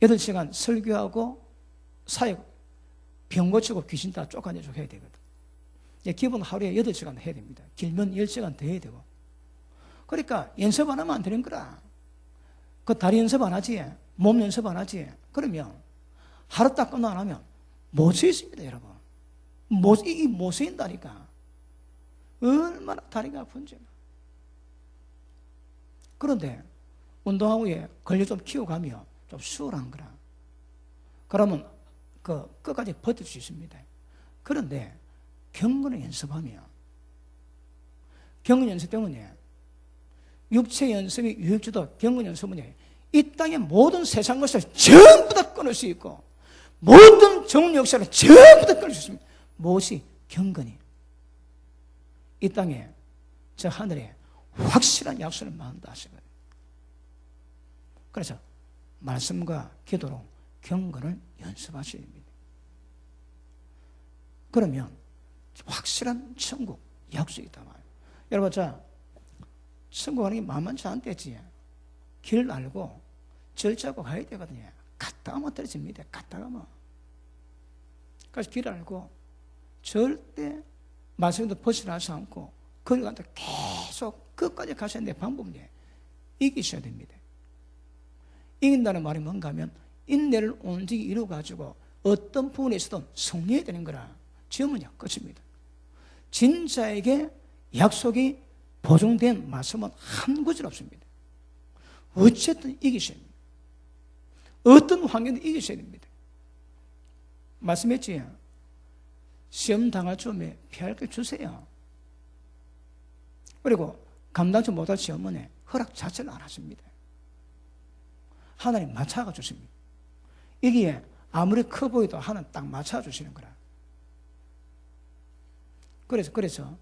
A: 8시간 설교하고 사역, 병 고치고 귀신 다 쫓아내고 해야 되거든. 기본 하루에 8시간 해야 됩니다. 길면 10시간 더 해야 되고. 그러니까 연습 안 하면 안 되는 거라. 그 다리 연습 안 하지, 몸 연습 안 하지. 그러면 하루 딱 끝나 안 하면 못 서 있습니다, 여러분. 이게 못 서인다니까. 얼마나 다리가 아픈지. 그런데 운동하고 근력 좀 키워가면 좀 수월한 거라. 그러면 끝까지 버틸 수 있습니다. 그런데 경건을 연습하면, 경건 연습 때문에 육체 연습이 유익주도 경건 연습은 이 땅의 모든 세상 것을 전부 다 끊을 수 있고 모든 정운 역사를 전부 다 끊을 수 있습니다. 무엇이? 경건이. 이 땅에 저 하늘에 확실한 약속을 만든다 하시거든요. 그래서 말씀과 기도로 경건을 연습하셔야 됩니다. 그러면 확실한 천국 약속이 있단 말이에요. 여러분, 자, 천국 가는 게 만만치 않겠지. 길 알고 절 잡고 가야 되거든요. 갔다 가면 떨어집니다. 갔다 가면. 그래서 길 알고 절대 말씀도 벗어나지 않고 거기 간다 계속 끝까지 가셔야 되는 방법은 이기셔야 됩니다. 이긴다는 말이 뭔가 하면 인내를 온전히 이루어가지고 어떤 부분에서든 승리해야 되는 거라. 지으면 끝입니다. 진짜에게 약속이 보증된 말씀은 한 구절 없습니다. 어쨌든 이기셔야 됩니다. 어떤 환경도 이기셔야 됩니다. 말씀했지? 시험 당할 쯤에 피할 걸 주세요. 그리고 감당치 못할 시험은 허락 자체를 안 하십니다. 하나님 맞춰가 주십니다. 이게 아무리 커 보여도 하나님 딱 맞춰 주시는 거라. 그래서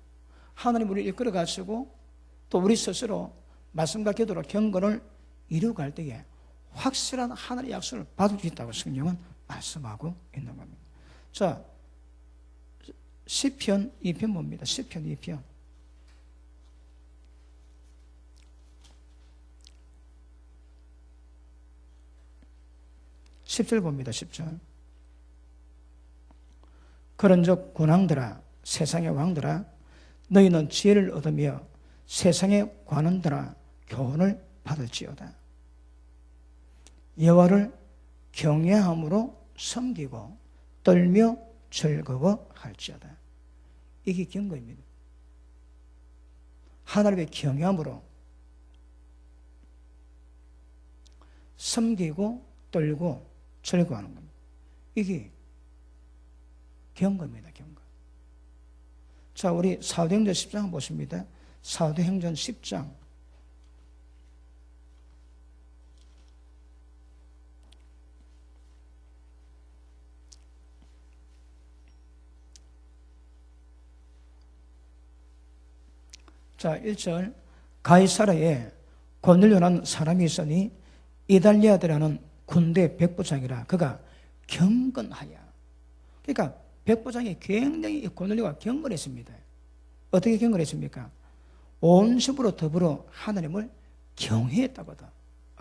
A: 하나님 우리를 이끌어 가시고 또 우리 스스로 말씀과 기도로 경건을 이루어갈 때에 확실한 하늘의 약속을 받을 수 있다고 성경은 말씀하고 있는 겁니다. 자, 시편 2편 봅니다. 시편 2편. 10절 봅니다. 10절. 그런즉 군왕들아, 세상의 왕들아, 너희는 지혜를 얻으며 세상의 관원들아, 교훈을 받을지어다. 여호와를 경외함으로 섬기고 떨며 즐거워할지어다. 이게 경고입니다. 하나님의 경외함으로 섬기고 떨고 즐거워하는 겁니다. 이게 경고입니다. 경고. 자, 우리 사도행전 10장 보십니다. 사도행전 10장. 자, 1절. 가이사라에 고넬료라는 사람이 있으니 이달리아드라는 군대 백부장이라 그가 경건하여. 그러니까 백부장이 굉장히 고넬료가 경건했습니다. 어떻게 경건했습니까? 온 집으로 더불어 하나님을 경외했다거든.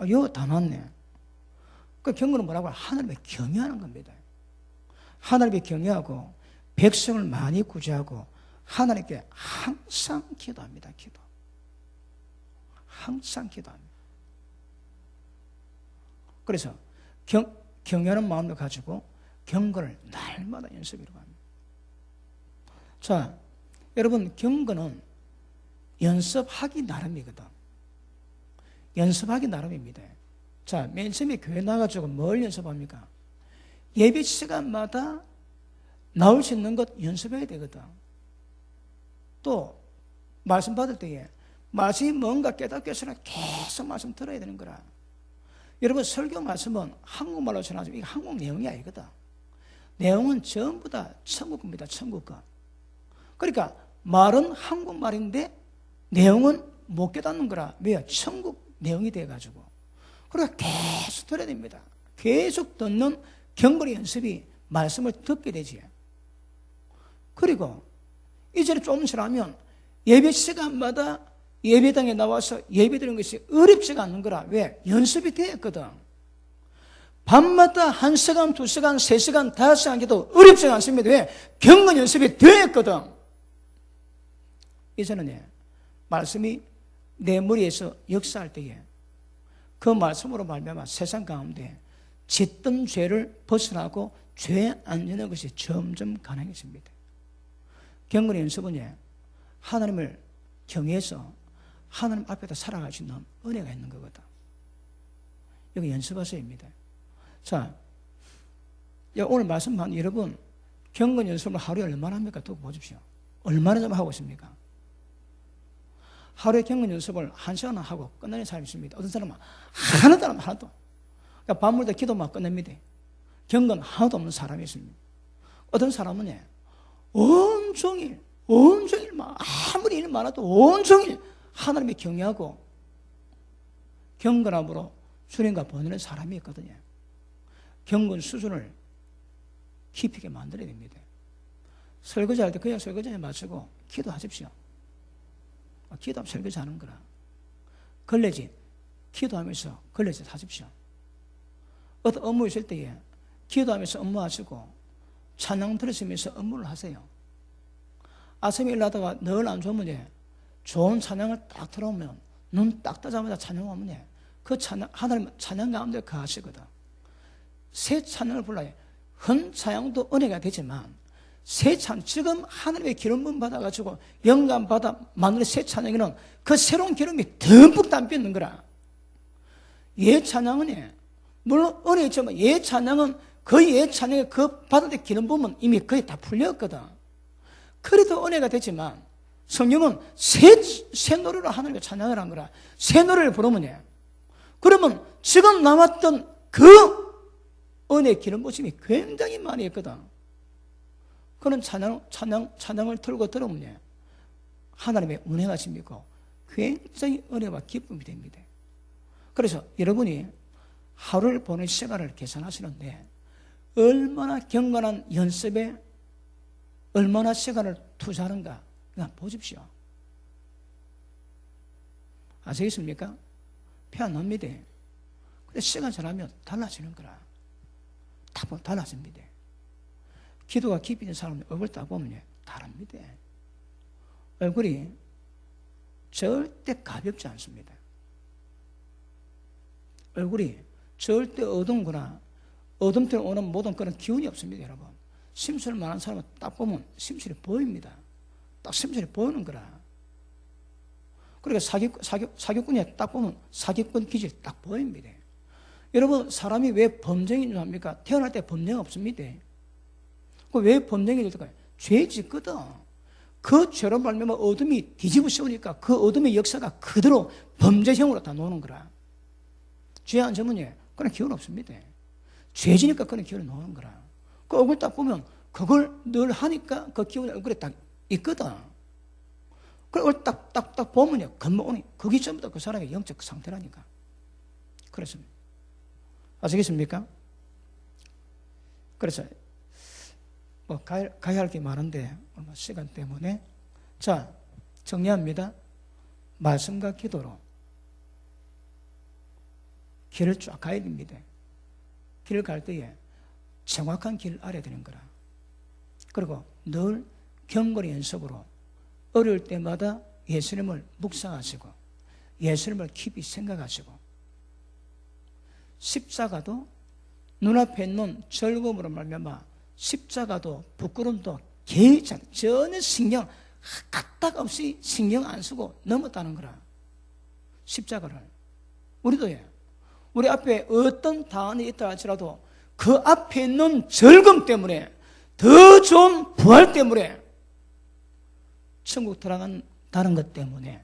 A: 이거 다 맞네. 그 경건은 뭐라고? 하나님을 경외하는 겁니다. 하나님을 경외하고 백성을 많이 구제하고 하나님께 항상 기도합니다. 기도. 항상 기도합니다. 그래서 경외하는 마음을 가지고 경건을 날마다 연습이라고 합니다. 자, 여러분, 경건은 연습하기 나름이거든. 연습하기 나름입니다. 자, 맨 처음에 교회 나가지고 뭘 연습합니까? 예배 시간마다 나올 수 있는 것 연습해야 되거든. 또 말씀 받을 때에 말씀이 뭔가 깨닫게 해서는 계속 말씀 들어야 되는 거라. 여러분, 설교 말씀은 한국말로 전하지만 이게 한국 내용이 아니거든. 내용은 전부 다 천국 겁니다. 천국 거. 그러니까 말은 한국말인데 내용은 못 깨닫는 거라. 왜요? 천국 내용이 돼가지고. 그러니까 계속 들어야 됩니다. 계속 듣는 경건의 연습이 말씀을 듣게 되지. 그리고 이제는 좀 지나면 예배 시간마다 예배당에 나와서 예배 드리는 것이 어렵지가 않는 거라. 왜? 연습이 되었거든. 밤마다 1시간, 2시간, 3시간, 5시간 기도 어렵지가 않습니다. 왜? 경건 연습이 되었거든. 이제는 말씀이 내 머리에서 역사할 때에 그 말씀으로 말미암아 세상 가운데 짓던 죄를 벗어나고 죄에 안 되는 것이 점점 가능해집니다. 경건의 연습은 하나님을 경외해서 하나님 앞에다 살아갈 수 있는 은혜가 있는 거거든. 여기 연습하셔야입니다. 자, 오늘 말씀한 여러분, 경건 연습을 하루에 얼마나 합니까? 두고 보십시오. 얼마나 좀 하고 있습니까? 하루에 경건 연습을 1시간 하고 끝내는 사람이 있습니다. 어떤 사람은 하나도. 그러니까 밤물다 기도만 끝냅니다. 경건 하나도 없는 사람이 있습니다. 어떤 사람은 온종일 아무리 일 많아도 온종일 하나님을 경외하고 경건함으로 주님과 보내는 사람이 있거든요. 경건 수준을 깊이 있게 만들어야 됩니다. 설거지할 때 그냥 설거지에 맞추고 기도하십시오. 기도하면 설거지하는 거라. 걸레질 기도하면서 걸레질 하십시오. 어떤 업무 있을 때에 기도하면서 업무하시고 찬양 들으시면서 업무를 하세요. 아침에 일하다가 늘 안 좋으면 좋은 찬양을 딱 들어오면 눈 딱 뜨자마자 찬양하면 그 찬양, 하나님 찬양 가운데 거하시거든. 새 찬양을 불러야 헌 찬양도 은혜가 되지만 새 찬양, 지금 하나님의 기름 부음 받아가지고 영감 받아 만든 새 찬양에는 그 새로운 기름이 듬뿍 담겨 있는 거라. 옛 찬양은 물론 은혜 있지만 옛 찬양은 거의 옛 찬양에 그 받을 때 기름 부음은 이미 거의 다 풀렸거든. 그래도 은혜가 되지만 성령은 새 노래로 하나님께 찬양을 한 거라. 새 노래를 부르면 그러면 지금 남았던 그 은혜 기름 부심이 굉장히 많이 있거든. 그런 찬양을 틀고 들으면 하나님의 은혜가 심있고 굉장히 은혜와 기쁨이 됩니다. 그래서 여러분이 하루를 보는 시간을 계산하시는데 얼마나 경건한 연습에 얼마나 시간을 투자하는가 그냥 보십시오. 아시겠습니까? 표현합니다. 근데 시간 지나면 달라지는 거라. 다 달라집니다. 기도가 깊이 있는 사람의 얼굴 딱 보면 다릅니다. 얼굴이 절대 가볍지 않습니다. 얼굴이 절대 어둡거나 어둠태로 오는 모든 그런 기운이 없습니다, 여러분. 심술 많은 사람은 딱 보면 심술이 보입니다. 딱 심술이 보이는 거라. 그러니까 사기꾼이 딱 보면 사기꾼 기질이 딱 보입니다. 여러분, 사람이 왜 범죄인 줄 압니까? 태어날 때 범죄가 없습니다. 왜 범죄가 될까요? 죄 짓거든. 그 죄로 말미암아 어둠이 뒤집어 씌우니까 그 어둠의 역사가 그대로 범죄형으로 다 노는 거라. 죄 안 지으면 그런 기운 없습니다. 죄 지니까 그런 기운이 노는 거라. 그 얼굴 딱 보면 그걸 늘 하니까 그 기운이 얼굴에 딱 있거든. 그걸 딱 보면요, 겉모니 거기 전부 다 그 사람의 영적 상태라니까. 그렇습니다. 아시겠습니까? 그래서 가야 할 게 많은데 시간 때문에 자, 정리합니다. 말씀과 기도로 길을 쫙 가야 됩니다. 길을 갈 때에 정확한 길을 알아야 되는 거라. 그리고 늘 경건의 연습으로 어려울 때마다 예수님을 묵상하시고 예수님을 깊이 생각하시고 십자가도 눈앞에 있는 즐거움으로 말미암아 십자가도 부끄럼도 개의치 전혀 신경 까딱 없이 신경 안 쓰고 넘었다는 거라. 십자가를 우리도 우리 앞에 어떤 다안이 있다 할지라도 그 앞에 있는 즐거움 때문에 더 좋은 부활 때문에 천국 들어간다는 것 때문에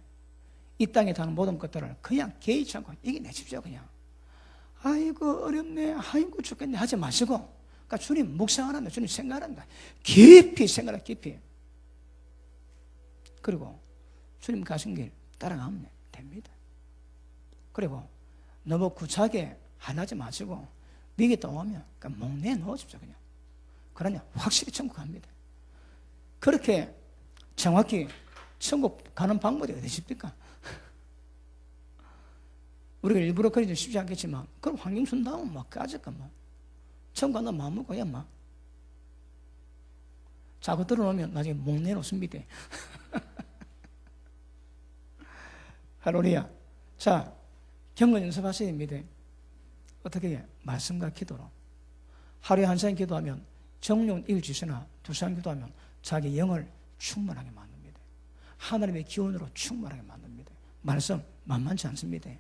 A: 이 땅에 다는 모든 것들을 그냥 개의치 않고 이겨내십시오. 그냥 아이고 어렵네, 아이고 죽겠네 하지 마시고, 그러니까 주님 묵상하란다, 주님 생각한다, 깊이 생각하라. 깊이. 그리고 주님 가신 길 따라가면 됩니다. 그리고 너무 구차하게 하지 마시고 미기 또 오면 그러니까 목 내놓으십시오. 그냥 그러냐 확실히 천국 갑니다. 그렇게 정확히 천국 가는 방법이 어디 있습니까? 우리가 일부러 그러기 쉽지 않겠지만 그럼 황경순다운 막 까짓까 막 천국 간다 마음 먹고 막 자고 들어놓으면 나중에 목 내놓습니다. 할렐루야. 자, 경건 연습하셔야 됩니다. 어떻게 해? 말씀과 기도로. 하루에 한 시간 기도하면 정령 일주시나 2시간 기도하면 자기 영을 충만하게 만듭니다. 하나님의 기운으로 충만하게 만듭니다. 말씀 만만치 않습니다.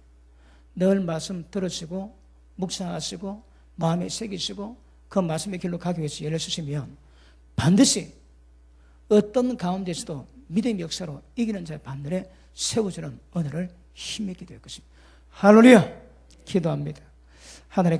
A: 늘 말씀 들으시고 묵상하시고 마음에 새기시고 그 말씀의 길로 가기 위해서 열려 쓰시면 반드시 어떤 가운데서도 믿음의 역사로 이기는 자의 반열에 세워주는 은혜를 힘있게 될 것입니다. 할렐루야. 기도합니다. 하나님